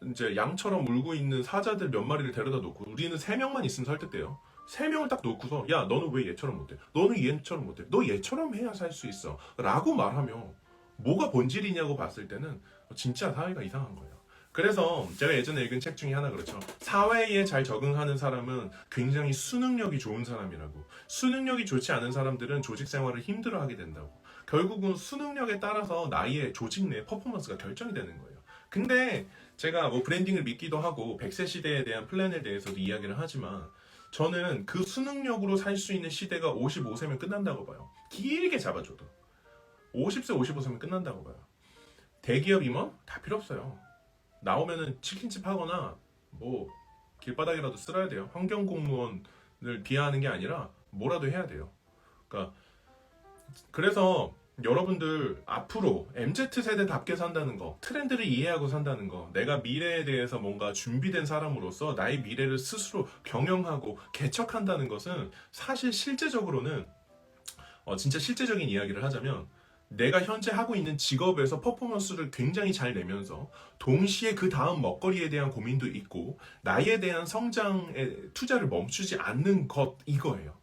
이제 양처럼 울고 있는 사자들 몇 마리를 데려다 놓고 우리는 3명만 있으면 설득돼요. 3명을 딱 놓고서 야 너는 왜 얘처럼 못해? 너는 얘처럼 못해? 너 얘처럼 해야 살 수 있어 라고 말하면 뭐가 본질이냐고 봤을 때는 진짜 사회가 이상한 거예요. 그래서 제가 예전에 읽은 책 중에 하나 그렇죠. 사회에 잘 적응하는 사람은 굉장히 수능력이 좋은 사람이라고. 수능력이 좋지 않은 사람들은 조직 생활을 힘들어하게 된다고. 결국은 수능력에 따라서 나의 조직 내 퍼포먼스가 결정이 되는 거예요. 근데 제가 뭐 브랜딩을 믿기도 하고 100세 시대에 대한 플랜에 대해서도 이야기를 하지만 저는 그 수능력으로 살 수 있는 시대가 55세면 끝난다고 봐요. 길게 잡아줘도 50세 55세면 끝난다고 봐요. 대기업 임원 다 필요 없어요. 나오면은 치킨집 하거나 뭐 길바닥이라도 쓸어야 돼요. 환경공무원을 비하하는 게 아니라 뭐라도 해야 돼요. 그러니까 그래서 여러분들 앞으로 MZ세대답게 산다는 거, 트렌드를 이해하고 산다는 거, 내가 미래에 대해서 뭔가 준비된 사람으로서 나의 미래를 스스로 경영하고 개척한다는 것은 사실 실제적으로는 진짜 실제적인 이야기를 하자면 내가 현재 하고 있는 직업에서 퍼포먼스를 굉장히 잘 내면서 동시에 그 다음 먹거리에 대한 고민도 있고 나에 대한 성장에 투자를 멈추지 않는 것, 이거예요.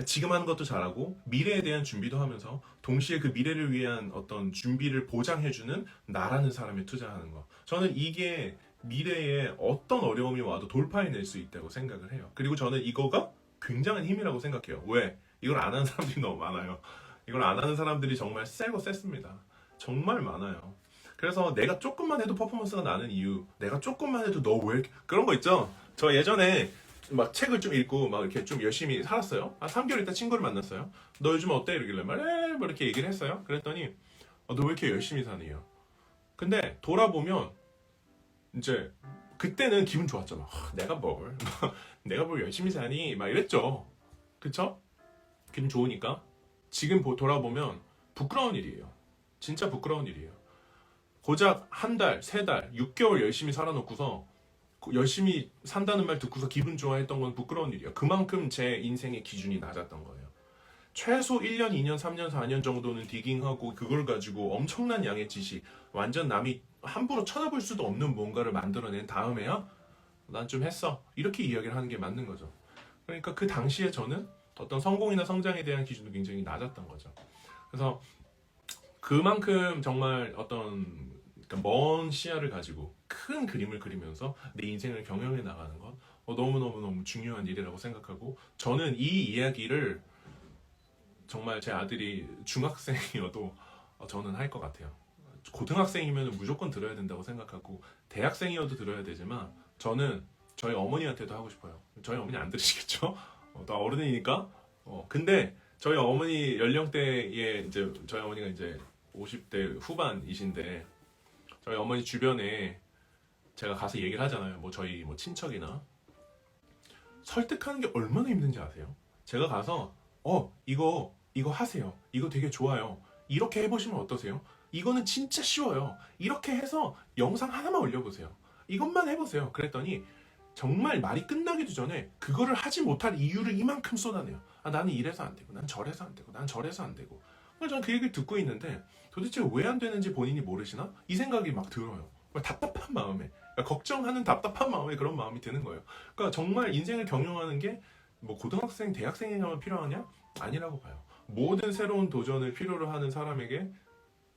지금 하는 것도 잘하고 미래에 대한 준비도 하면서 동시에 그 미래를 위한 어떤 준비를 보장해주는 나라는 사람에 투자하는 거. 저는 이게 미래에 어떤 어려움이 와도 돌파해낼 수 있다고 생각을 해요. 그리고 저는 이거가 굉장한 힘이라고 생각해요. 왜? 이걸 안 하는 사람들이 너무 많아요. 이걸 안 하는 사람들이 정말 세고 셌습니다. 정말 많아요. 그래서 내가 조금만 해도 퍼포먼스가 나는 이유, 내가 조금만 해도 너 왜 그런 거 있죠? 저 예전에 막 책을 좀 읽고 막 이렇게 좀 열심히 살았어요. 한 3개월 있다 친구를 만났어요. 너 요즘 어때? 이러길래 뭐 이렇게 얘기를 했어요. 그랬더니 너 왜 이렇게 열심히 사니요? 근데 돌아보면 이제 그때는 기분 좋았죠. 내가 뭘 내가 뭘 열심히 사니? 막 이랬죠. 그쵸? 기분 좋으니까. 지금 돌아보면 부끄러운 일이에요. 진짜 부끄러운 일이에요. 고작 한 달, 3달, 6개월 열심히 살아놓고서 열심히 산다는 말 듣고서 기분 좋아했던 건 부끄러운 일이에요. 그만큼 제 인생의 기준이 낮았던 거예요. 최소 1년, 2년, 3년, 4년 정도는 디깅하고 그걸 가지고 엄청난 양의 지식, 완전 남이 함부로 쳐다볼 수도 없는 뭔가를 만들어낸 다음에야 난 좀 했어. 이렇게 이야기를 하는 게 맞는 거죠. 그러니까 그 당시에 저는 어떤 성공이나 성장에 대한 기준도 굉장히 낮았던 거죠. 그래서 그만큼 정말 어떤 먼 시야를 가지고 큰 그림을 그리면서 내 인생을 경영해 나가는 것 너무너무 중요한 일이라고 생각하고, 저는 이 이야기를 정말 제 아들이 중학생이어도 저는 할 것 같아요. 고등학생이면 무조건 들어야 된다고 생각하고 대학생이어도 들어야 되지만 저는 저희 어머니한테도 하고 싶어요. 저희 어머니 안 들으시겠죠? 나 어른이니까. 근데 저희 어머니 연령대에 이제 저희 어머니가 이제 50대 후반이신데 저희 어머니 주변에 제가 가서 얘기를 하잖아요. 뭐 저희 뭐 친척이나 설득하는 게 얼마나 힘든지 아세요? 제가 가서 이거 이거 하세요. 이거 되게 좋아요. 이렇게 해보시면 어떠세요? 이거는 진짜 쉬워요. 이렇게 해서 영상 하나만 올려보세요. 이것만 해보세요. 그랬더니 정말 말이 끝나기도 전에 그거를 하지 못할 이유를 이만큼 쏟아내요. 아, 나는 이래서 안 되고, 난 저래서 안 되고, 난 저래서 안 되고. 저는 그 얘기를 듣고 있는데 도대체 왜 안 되는지 본인이 모르시나? 이 생각이 막 들어요. 답답한 마음에, 그러니까 걱정하는 답답한 마음에 그런 마음이 드는 거예요. 그러니까 정말 인생을 경영하는 게 뭐 고등학생, 대학생이냐만 필요하냐? 아니라고 봐요. 모든 새로운 도전을 필요로 하는 사람에게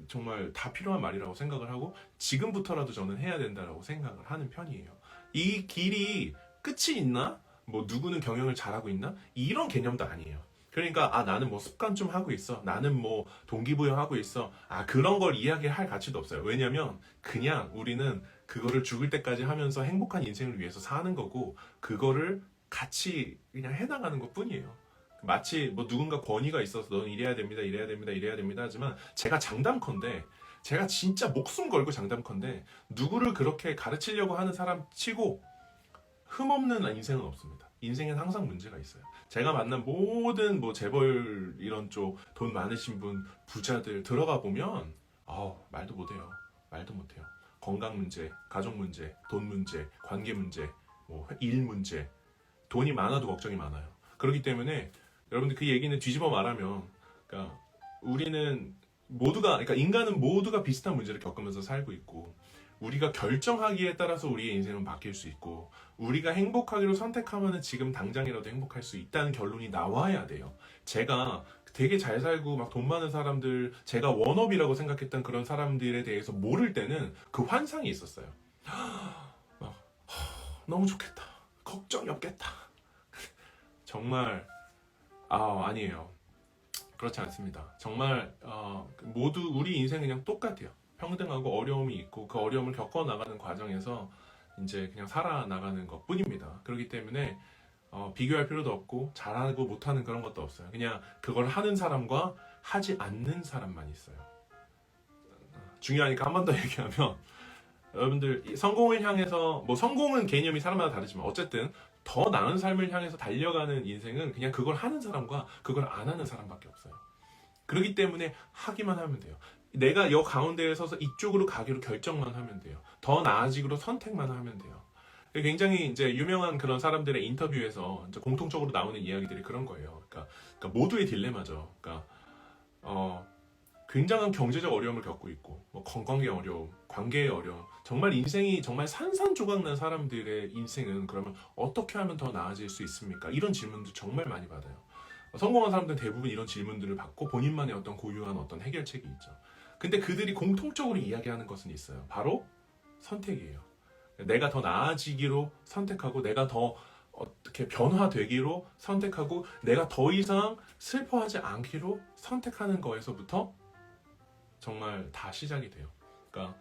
정말 다 필요한 말이라고 생각을 하고 지금부터라도 저는 해야 된다라고 생각을 하는 편이에요. 이 길이 끝이 있나? 뭐 누구는 경영을 잘하고 있나? 이런 개념도 아니에요. 그러니까 아 나는 뭐 습관 좀 하고 있어. 나는 뭐 동기부여하고 있어. 아 그런 걸 이야기할 가치도 없어요. 왜냐면 그냥 우리는 그거를 죽을 때까지 하면서 행복한 인생을 위해서 사는 거고 그거를 같이 그냥 해나가는 것 뿐이에요. 마치 뭐 누군가 권위가 있어서 너는 이래야 됩니다, 이래야 됩니다, 이래야 됩니다 하지만 제가 장담컨대 제가 진짜 목숨 걸고 장담컨대 누구를 그렇게 가르치려고 하는 사람 치고 흠없는 인생은 없습니다. 인생엔 항상 문제가 있어요. 제가 만난 모든 뭐 재벌 이런 쪽 돈 많으신 분 부자들 들어가 보면 말도 못해요. 말도 못해요. 건강 문제, 가족 문제, 돈 문제, 관계 문제, 뭐 일 문제, 돈이 많아도 걱정이 많아요. 그렇기 때문에 여러분들 그 얘기는 뒤집어 말하면, 그러니까 우리는 모두가, 그러니까 인간은 모두가 비슷한 문제를 겪으면서 살고 있고, 우리가 결정하기에 따라서 우리의 인생은 바뀔 수 있고, 우리가 행복하기로 선택하면 지금 당장이라도 행복할 수 있다는 결론이 나와야 돼요. 제가 되게 잘 살고 막 돈 많은 사람들, 제가 원업이라고 생각했던 그런 사람들에 대해서 모를 때는 그 환상이 있었어요. 막, 너무 좋겠다. 걱정이 없겠다. 정말 아니에요. 그렇지 않습니다. 정말 모두 우리 인생 그냥 똑같아요. 평등하고 어려움이 있고 그 어려움을 겪어 나가는 과정에서 이제 그냥 살아나가는 것 뿐입니다. 그렇기 때문에 비교할 필요도 없고 잘하고 못하는 그런 것도 없어요. 그냥 그걸 하는 사람과 하지 않는 사람만 있어요. 중요하니까 한 번 더 얘기하면 여러분들 성공을 향해서 뭐 성공은 개념이 사람마다 다르지만 어쨌든 더 나은 삶을 향해서 달려가는 인생은 그냥 그걸 하는 사람과 그걸 안 하는 사람밖에 없어요. 그렇기 때문에 하기만 하면 돼요. 내가 여 가운데에 서서 이쪽으로 가기로 결정만 하면 돼요. 더 나아지기로 선택만 하면 돼요. 굉장히 이제 유명한 그런 사람들의 인터뷰에서 이제 공통적으로 나오는 이야기들이 그런 거예요. 그러니까 모두의 딜레마죠. 그러니까 굉장한 경제적 어려움을 겪고 있고, 뭐 건강의 어려움, 관계의 어려움, 정말 인생이 정말 산산조각난 사람들의 인생은 그러면 어떻게 하면 더 나아질 수 있습니까? 이런 질문도 정말 많이 받아요. 성공한 사람들은 대부분 이런 질문들을 받고 본인만의 어떤 고유한 어떤 해결책이 있죠. 근데 그들이 공통적으로 이야기하는 것은 있어요. 바로 선택이에요. 내가 더 나아지기로 선택하고 내가 더 어떻게 변화되기로 선택하고 내가 더 이상 슬퍼하지 않기로 선택하는 거에서부터 정말 다 시작이 돼요. 그러니까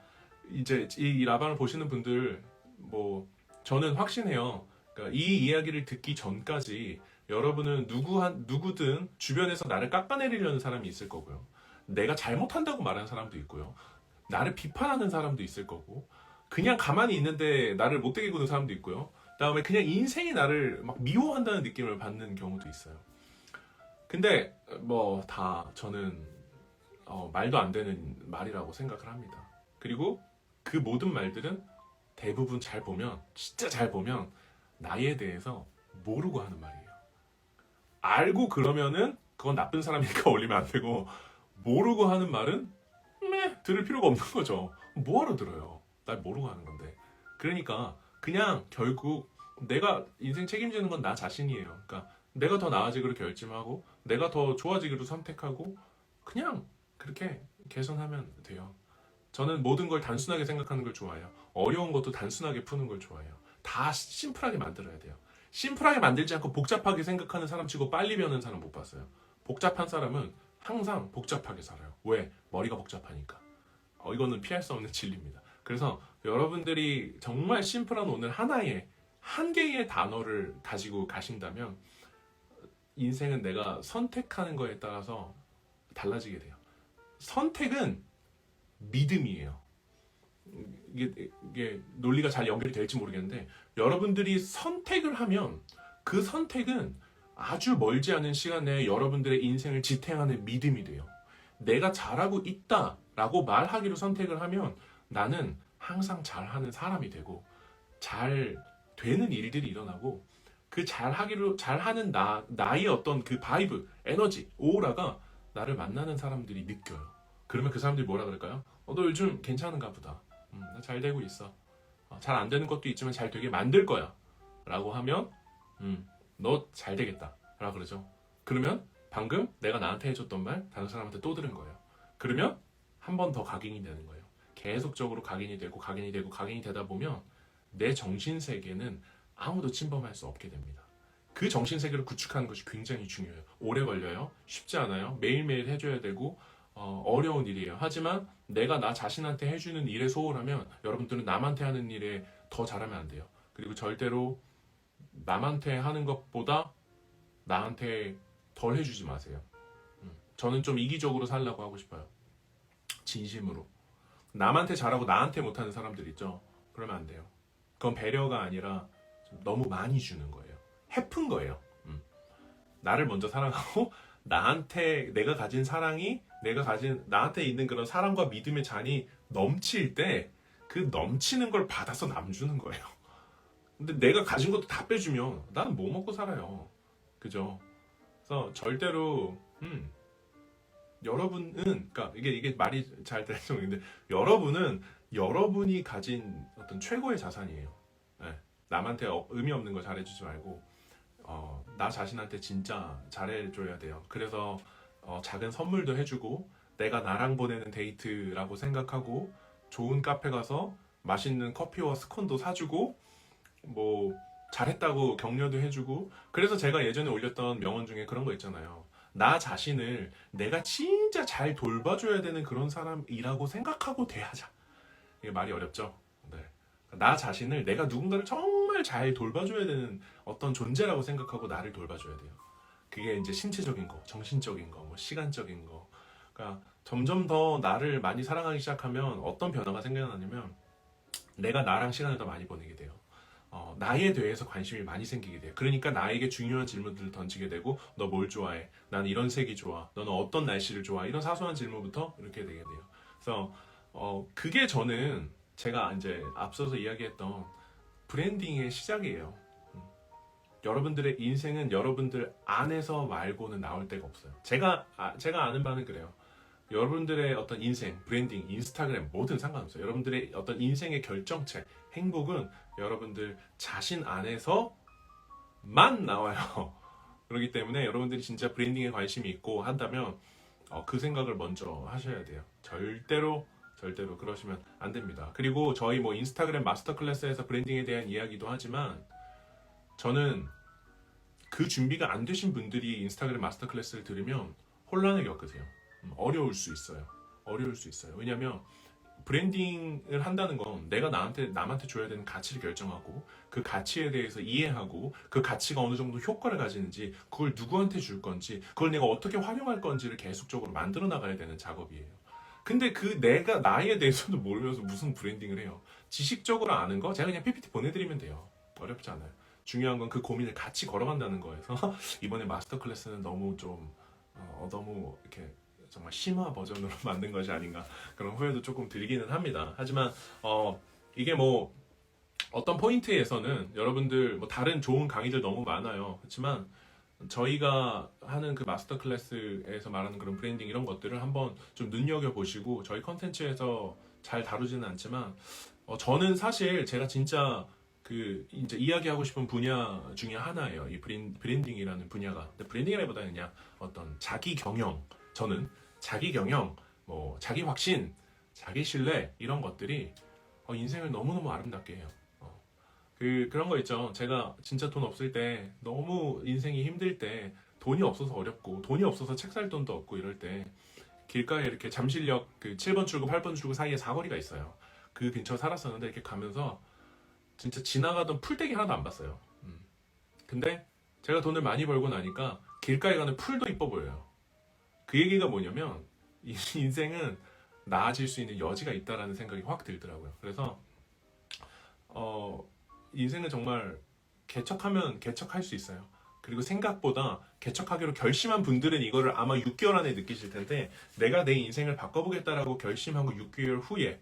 이제 이 라방을 보시는 분들 뭐 저는 확신해요. 그러니까 이 이야기를 듣기 전까지 여러분은 누구든 주변에서 나를 깎아내리려는 사람이 있을 거고요. 내가 잘못한다고 말하는 사람도 있고요. 나를 비판하는 사람도 있을 거고 그냥 가만히 있는데 나를 못되게 구는 사람도 있고요. 그다음에 그냥 인생이 나를 막 미워한다는 느낌을 받는 경우도 있어요. 근데 뭐 다 저는 말도 안 되는 말이라고 생각을 합니다. 그리고 그 모든 말들은 대부분 잘 보면 진짜 잘 보면 나에 대해서 모르고 하는 말이에요. 알고 그러면은 그건 나쁜 사람이니까 올리면 안 되고 모르고 하는 말은 들을 필요가 없는 거죠. 뭐하러 들어요? 날 모르고 하는 건데. 그러니까 그냥 결국 내가 인생 책임지는 건 나 자신이에요. 그러니까 내가 더 나아지기로 결심하고 내가 더 좋아지기로 선택하고 그냥 그렇게 개선하면 돼요. 저는 모든 걸 단순하게 생각하는 걸 좋아해요. 어려운 것도 단순하게 푸는 걸 좋아해요. 다 심플하게 만들어야 돼요. 심플하게 만들지 않고 복잡하게 생각하는 사람 치고 빨리 배우는 사람 못 봤어요. 복잡한 사람은 항상 복잡하게 살아요. 왜? 머리가 복잡하니까. 이거는 피할 수 없는 진리입니다. 그래서 여러분들이 정말 심플한 오늘 한 개의 단어를 가지고 가신다면 인생은 내가 선택하는 거에 따라서 달라지게 돼요. 선택은 믿음이에요. 이게 논리가 잘 연결이 될지 모르겠는데 여러분들이 선택을 하면 그 선택은 아주 멀지 않은 시간 내에 여러분들의 인생을 지탱하는 믿음이 돼요. 내가 잘하고 있다라고 말하기로 선택을 하면 나는 항상 잘하는 사람이 되고 잘 되는 일들이 일어나고 그 잘하는 나의 어떤 그 바이브, 에너지, 오라가 나를 만나는 사람들이 느껴요. 그러면 그 사람들이 뭐라 그럴까요? 너 요즘 괜찮은가 보다. 나 잘 되고 있어. 잘 안 되는 것도 있지만 잘 되게 만들 거야. 라고 하면 너 잘 되겠다. 라고 그러죠. 그러면 방금 내가 나한테 해줬던 말 다른 사람한테 또 들은 거예요. 그러면 한 번 더 각인이 되는 거예요. 계속적으로 각인이 되고 각인이 되고 각인이 되다 보면 내 정신세계는 아무도 침범할 수 없게 됩니다. 그 정신세계를 구축하는 것이 굉장히 중요해요. 오래 걸려요. 쉽지 않아요. 매일매일 해줘야 되고 어려운 일이에요. 하지만 내가 나 자신한테 해주는 일에 소홀하면 여러분들은 남한테 하는 일에 더 잘하면 안 돼요. 그리고 절대로 남한테 하는 것보다 나한테 덜 해주지 마세요. 저는 좀 이기적으로 살려고 하고 싶어요. 진심으로. 남한테 잘하고 나한테 못하는 사람들 있죠. 그러면 안 돼요. 그건 배려가 아니라 너무 많이 주는 거예요. 해픈 거예요. 나를 먼저 사랑하고 나한테 내가 가진 사랑이 나한테 있는 그런 사랑과 믿음의 잔이 넘칠 때 그 넘치는 걸 받아서 남 주는 거예요. 근데 내가 가진 것도 다 빼주면 나는 뭐 먹고 살아요. 그죠? 그래서 절대로 여러분은 그러니까 이게 말이 잘 들리는 건데 여러분은 여러분이 가진 어떤 최고의 자산이에요. 네. 남한테 의미 없는 거 잘해주지 말고 나 자신한테 진짜 잘해줘야 돼요. 그래서 작은 선물도 해주고 내가 나랑 보내는 데이트라고 생각하고 좋은 카페 가서 맛있는 커피와 스콘도 사주고 뭐 잘했다고 격려도 해주고 그래서 제가 예전에 올렸던 명언 중에 그런 거 있잖아요. 나 자신을 내가 진짜 잘 돌봐줘야 되는 그런 사람이라고 생각하고 대하자. 이게 말이 어렵죠? 네. 나 자신을 내가 누군가를 정말 잘 돌봐줘야 되는 어떤 존재라고 생각하고 나를 돌봐줘야 돼요. 그게 이제 신체적인 거, 정신적인 거, 뭐 시간적인 거. 그러니까 점점 더 나를 많이 사랑하기 시작하면 어떤 변화가 생겨나냐면 내가 나랑 시간을 더 많이 보내게 돼요. 나에 대해서 관심이 많이 생기게 돼요. 그러니까 나에게 중요한 질문들을 던지게 되고 너 뭘 좋아해? 나는 이런 색이 좋아. 너는 어떤 날씨를 좋아? 이런 사소한 질문부터 이렇게 되게 돼요. 그래서 그게 저는 제가 이제 앞서서 이야기했던 브랜딩의 시작이에요. 여러분들의 인생은 여러분들 안에서 말고는 나올 데가 없어요. 제가 아는 바는 그래요. 여러분들의 어떤 인생, 브랜딩, 인스타그램 뭐든 상관없어요. 여러분들의 어떤 인생의 결정체, 행복은 여러분들 자신 안에서만 나와요. 그렇기 때문에 여러분들이 진짜 브랜딩에 관심이 있고 한다면 그 생각을 먼저 하셔야 돼요. 절대로 그러시면 안 됩니다. 그리고 저희 뭐 인스타그램 마스터 클래스에서 브랜딩에 대한 이야기도 하지만 저는 그 준비가 안 되신 분들이 인스타그램 마스터 클래스를 들으면 혼란을 겪으세요. 어려울 수 있어요. 왜냐하면 브랜딩을 한다는 건 내가 남한테 줘야 되는 가치를 결정하고 그 가치에 대해서 이해하고 그 가치가 어느 정도 효과를 가지는지 그걸 누구한테 줄 건지 그걸 내가 어떻게 활용할 건지를 계속적으로 만들어 나가야 되는 작업이에요. 근데 그 내가 나에 대해서도 모르면서 무슨 브랜딩을 해요. 지식적으로 아는 거 제가 그냥 PPT 보내드리면 돼요. 어렵지 않아요. 중요한 건 그 고민을 같이 걸어간다는 거여서 이번에 마스터 클래스는 너무 좀 너무 이렇게 정말 심화 버전으로 만든 것이 아닌가 그런 후회도 조금 들기는 합니다. 하지만 이게 뭐 어떤 포인트에서는 여러분들 뭐 다른 좋은 강의들 너무 많아요. 그렇지만 저희가 하는 그 마스터 클래스에서 말하는 그런 브랜딩 이런 것들을 한번 좀 눈여겨 보시고 저희 컨텐츠에서 잘 다루지는 않지만 저는 사실 제가 진짜 그 이제 이야기하고 싶은 분야 중에 하나예요. 이 브랜딩이라는 분야가. 근데 브랜딩이라기보다는 그냥 어떤 자기 경영. 저는 자기 경영, 뭐 자기 확신, 자기 신뢰 이런 것들이 인생을 너무너무 아름답게 해요. 그런 거 있죠. 제가 진짜 돈 없을 때 너무 인생이 힘들 때 돈이 없어서 어렵고 돈이 없어서 책 살 돈도 없고 이럴 때 길가에 이렇게 잠실역 그 7번 출구, 8번 출구 사이에 사거리가 있어요. 그 근처 살았었는데 이렇게 가면서 진짜 지나가던 풀떼기 하나도 안 봤어요. 근데 제가 돈을 많이 벌고 나니까 길가에 가는 풀도 이뻐 보여요. 그 얘기가 뭐냐면 인생은 나아질 수 있는 여지가 있다라는 생각이 확 들더라고요. 그래서 인생은 정말 개척하면 개척할 수 있어요. 그리고 생각보다 개척하기로 결심한 분들은 이거를 아마 6개월 안에 느끼실 텐데, 내가 내 인생을 바꿔보겠다라고 결심한 거 6개월 후에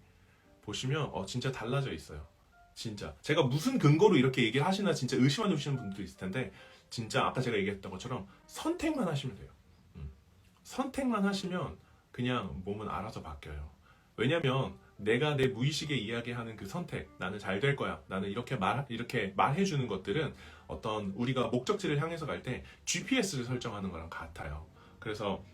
보시면 진짜 달라져 있어요. 진짜 제가 무슨 근거로 이렇게 얘기를 하시나 진짜 의심하시는 분들도 있을 텐데, 진짜 아까 제가 얘기했던 것처럼 선택만 하시면 돼요. 선택만 하시면 그냥 몸은 알아서 바뀌어요. 왜냐면 내가 내 무의식에 이야기하는 그 선택, 나는 잘 될 거야, 나는 이렇게 말해주는 것들은 어떤 우리가 목적지를 향해서 갈 때 GPS를 설정하는 거랑 같아요. 그래서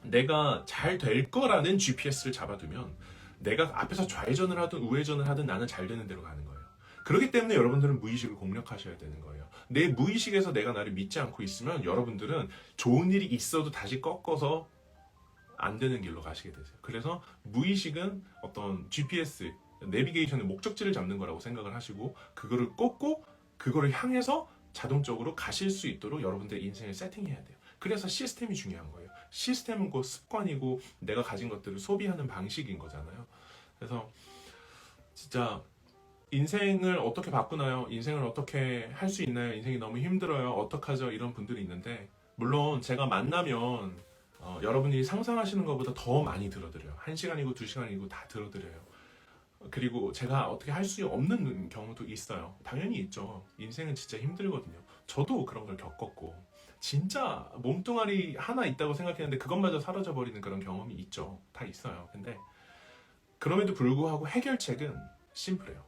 내가 잘 될 거라는 GPS를 잡아두면 내가 앞에서 좌회전을 하든 우회전을 하든 나는 잘 되는 대로 가는 거예요. 그렇기 때문에 여러분들은 무의식을 공략하셔야 되는 거예요. 내 무의식에서 내가 나를 믿지 않고 있으면 여러분들은 좋은 일이 있어도 다시 꺾어서 안 되는 길로 가시게 되세요. 그래서 무의식은 어떤 GPS, 내비게이션의 목적지를 잡는 거라고 생각을 하시고, 그거를 꽂고 그거를 향해서 자동적으로 가실 수 있도록 여러분들의 인생을 세팅해야 돼요. 그래서 시스템이 중요한 거예요. 시스템은 곧 습관이고 내가 가진 것들을 소비하는 방식인 거잖아요. 그래서 진짜 인생을 어떻게 바꾸나요? 인생을 어떻게 할 수 있나요? 인생이 너무 힘들어요. 어떡하죠? 이런 분들이 있는데, 물론 제가 만나면 여러분이 상상하시는 것보다 더 많이 들어드려요. 1시간이고 2시간이고 다 들어드려요. 그리고 제가 어떻게 할 수 없는 경우도 있어요. 당연히 있죠. 인생은 진짜 힘들거든요. 저도 그런 걸 겪었고, 진짜 몸뚱아리 하나 있다고 생각했는데 그것마저 사라져버리는 그런 경험이 있죠. 다 있어요. 근데 그럼에도 불구하고 해결책은 심플해요.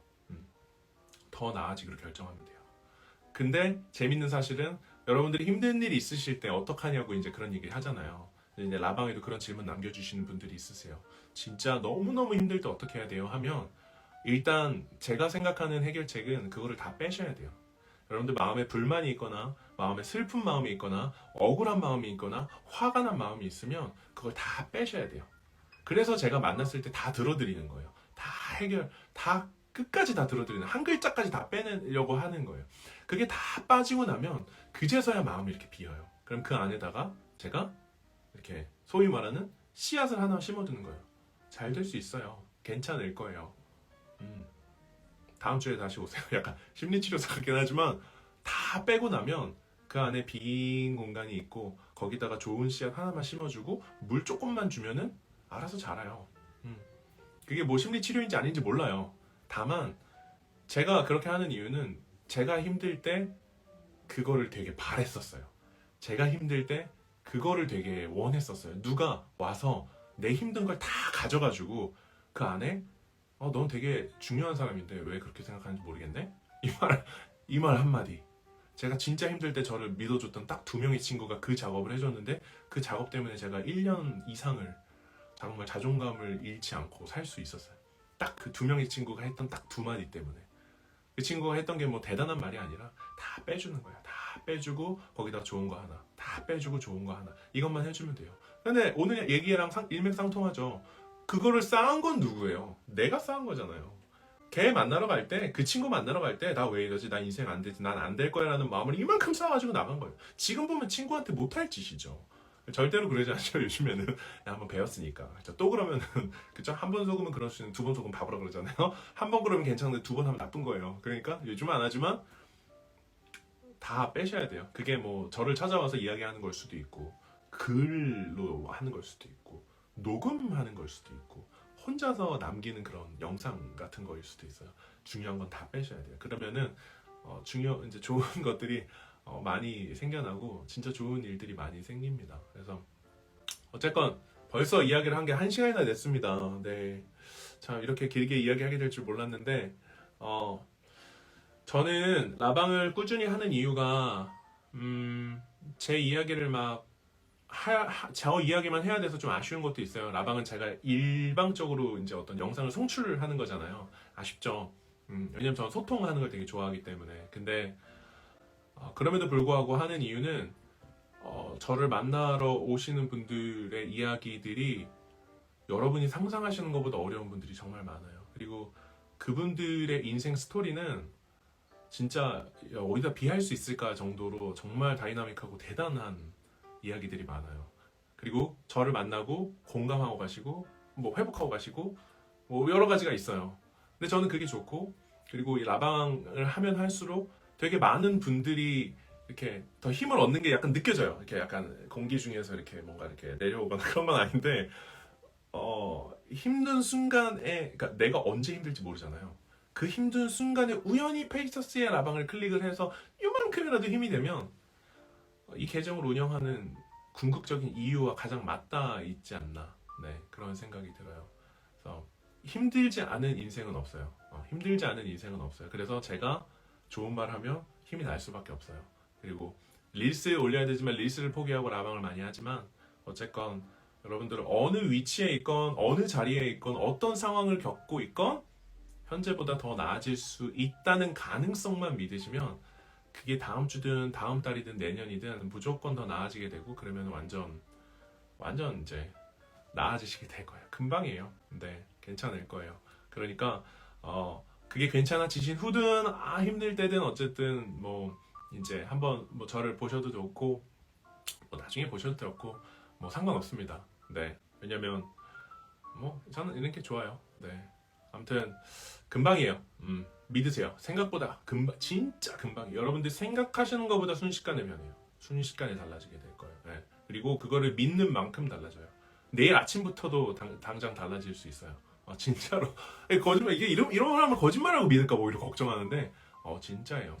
더 나아지기로 결정하면 돼요. 근데 재밌는 사실은 여러분들이 힘든 일이 있으실 때 어떡하냐고 이제 그런 얘기 하잖아요. 이제 라방에도 그런 질문 남겨주시는 분들이 있으세요. 진짜 너무너무 힘들 때 어떻게 해야 돼요? 하면 일단 제가 생각하는 해결책은 그거를 다 빼셔야 돼요. 여러분들 마음에 불만이 있거나 마음에 슬픈 마음이 있거나 억울한 마음이 있거나 화가 난 마음이 있으면 그걸 다 빼셔야 돼요. 그래서 제가 만났을 때 다 들어드리는 거예요. 다 다 끝까지 다 들어드리는, 한 글자까지 다 빼내려고 하는 거예요. 그게 다 빠지고 나면 그제서야 마음이 이렇게 비어요. 그럼 그 안에다가 제가 이렇게 소위 말하는 씨앗을 하나 심어두는 거예요. 잘 될 수 있어요. 괜찮을 거예요. 다음 주에 다시 오세요. 약간 심리치료사 같긴 하지만 다 빼고 나면 그 안에 빈 공간이 있고 거기다가 좋은 씨앗 하나만 심어주고 물 조금만 주면은 알아서 자라요. 그게 뭐 심리치료인지 아닌지 몰라요. 다만 제가 그렇게 하는 이유는 제가 힘들 때 그거를 되게 바랬었어요. 제가 힘들 때 그거를 되게 원했었어요. 누가 와서 내 힘든 걸 다 가져가지고 그 안에 넌 되게 중요한 사람인데 왜 그렇게 생각하는지 모르겠네? 이 말 한마디. 제가 진짜 힘들 때 저를 믿어줬던 딱 2명의 친구가 그 작업을 해줬는데, 그 작업 때문에 제가 1년 이상을 정말 자존감을 잃지 않고 살 수 있었어요. 딱 그 2명의 친구가 했던 딱 2마디 때문에. 그 친구가 했던 게 뭐 대단한 말이 아니라 다 빼주는 거야. 다 빼주고 거기다 좋은 거 하나, 다 빼주고 좋은 거 하나, 이것만 해주면 돼요. 근데 오늘 얘기랑 일맥상통하죠. 그거를 쌓은 건 누구예요? 내가 쌓은 거잖아요. 걔 만나러 갈 때, 그 친구 만나러 갈 때 나 왜 이러지? 나 인생 안 되지? 난 안 될 거야 라는 마음을 이만큼 쌓아가지고 나간 거예요. 지금 보면 친구한테 못할 짓이죠. 절대로 그러지 않죠. 요즘에는 한번 배웠으니까. 또 그러면은 그쵸? 한 번 속으면 그럴 수 있는, 2번 속으면 바보라 그러잖아요. 한 번 그러면 괜찮은데 2번 하면 나쁜 거예요. 그러니까 요즘은 안 하지만 다 빼셔야 돼요. 그게 뭐 저를 찾아와서 이야기하는 걸 수도 있고, 글로 하는 걸 수도 있고, 녹음하는 걸 수도 있고, 혼자서 남기는 그런 영상 같은 거일 수도 있어요. 중요한 건 다 빼셔야 돼요. 그러면은 이제 좋은 것들이 많이 생겨나고 진짜 좋은 일들이 많이 생깁니다. 그래서 어쨌건 벌써 이야기를 한 게 1시간이나 됐습니다. 네, 참 이렇게 길게 이야기하게 될 줄 몰랐는데 저는 라방을 꾸준히 하는 이유가 제 이야기를 막 저 이야기만 해야 돼서 좀 아쉬운 것도 있어요. 라방은 제가 일방적으로 이제 어떤 영상을 송출을 하는 거잖아요. 아쉽죠. 왜냐면 저는 소통하는 걸 되게 좋아하기 때문에. 근데 그럼에도 불구하고 하는 이유는 저를 만나러 오시는 분들의 이야기들이 여러분이 상상하시는 것보다 어려운 분들이 정말 많아요. 그리고 그분들의 인생 스토리는 진짜 어디다 비할 수 있을까 정도로 정말 다이나믹하고 대단한 이야기들이 많아요. 그리고 저를 만나고 공감하고 가시고 뭐 회복하고 가시고 뭐 여러 가지가 있어요. 근데 저는 그게 좋고, 그리고 이 라방을 하면 할수록 되게 많은 분들이 이렇게 더 힘을 얻는 게 약간 느껴져요. 이렇게 약간 공기 중에서 이렇게 뭔가 이렇게 내려오거나 그런 건 아닌데, 힘든 순간에, 그러니까 내가 언제 힘들지 모르잖아요. 그 힘든 순간에 우연히 페이서스의 라방을 클릭을 해서 요만큼이라도 힘이 되면 이 계정을 운영하는 궁극적인 이유와 가장 맞닿아 있지 않나. 네, 그런 생각이 들어요. 그래서 힘들지 않은 인생은 없어요. 힘들지 않은 인생은 없어요. 그래서 제가 좋은 말 하면 힘이 날 수밖에 없어요. 그리고 릴스 올려야 되지만 릴스를 포기하고 라방을 많이 하지만 어쨌건 여러분들은 어느 위치에 있건 어느 자리에 있건 어떤 상황을 겪고 있건 현재보다 더 나아질 수 있다는 가능성만 믿으시면 그게 다음 주든 다음 달이든 내년이든 무조건 더 나아지게 되고 그러면 완전 이제 나아지시게 될 거예요. 금방이에요. 네, 괜찮을 거예요. 그러니까 그게 괜찮아지신 후든 힘들 때든 어쨌든 뭐 이제 한번 뭐 저를 보셔도 좋고 뭐 나중에 보셔도 좋고 뭐 상관없습니다. 네, 왜냐면 뭐 저는 이런 게 좋아요. 네, 아무튼 금방이에요. 믿으세요. 생각보다 금방, 진짜 금방. 여러분들 생각하시는 것보다 순식간에 변해요. 순식간에 달라지게 될 거예요. 네. 그리고 그거를 믿는 만큼 달라져요. 내일 아침부터도 당장 달라질 수 있어요. 진짜로. 거짓말, 이게 이런 말 하면 거짓말하고 믿을까 뭐 오히려 걱정하는데, 진짜예요.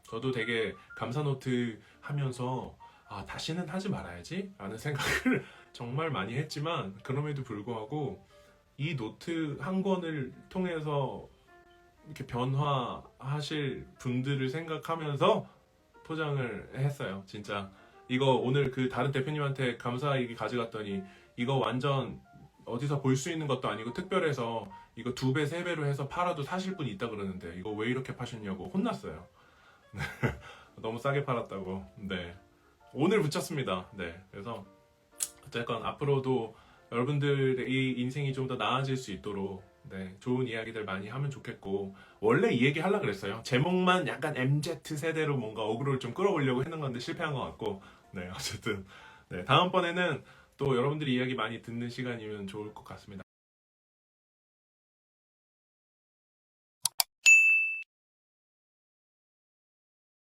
저도 되게 감사노트 하면서, 다시는 하지 말아야지? 라는 생각을 정말 많이 했지만, 그럼에도 불구하고, 이 노트 한 권을 통해서 이렇게 변화하실 분들을 생각하면서 포장을 했어요. 진짜 이거 오늘 그 다른 대표님한테 감사 얘기 가져갔더니 이거 완전 어디서 볼 수 있는 것도 아니고 특별해서 이거 2배, 3배로 해서 팔아도 사실 분이 있다 그러는데 이거 왜 이렇게 파셨냐고 혼났어요. 너무 싸게 팔았다고. 네. 오늘 붙였습니다. 네. 그래서 어쨌건 앞으로도 여러분들의 이 인생이 좀 더 나아질 수 있도록 네, 좋은 이야기들 많이 하면 좋겠고 원래 이 얘기 하려고 그랬어요. 제목만 약간 MZ 세대로 뭔가 어그로를 좀 끌어보려고 했는 건데 실패한 것 같고 네, 어쨌든 네, 다음번에는 또 여러분들이 이야기 많이 듣는 시간이면 좋을 것 같습니다.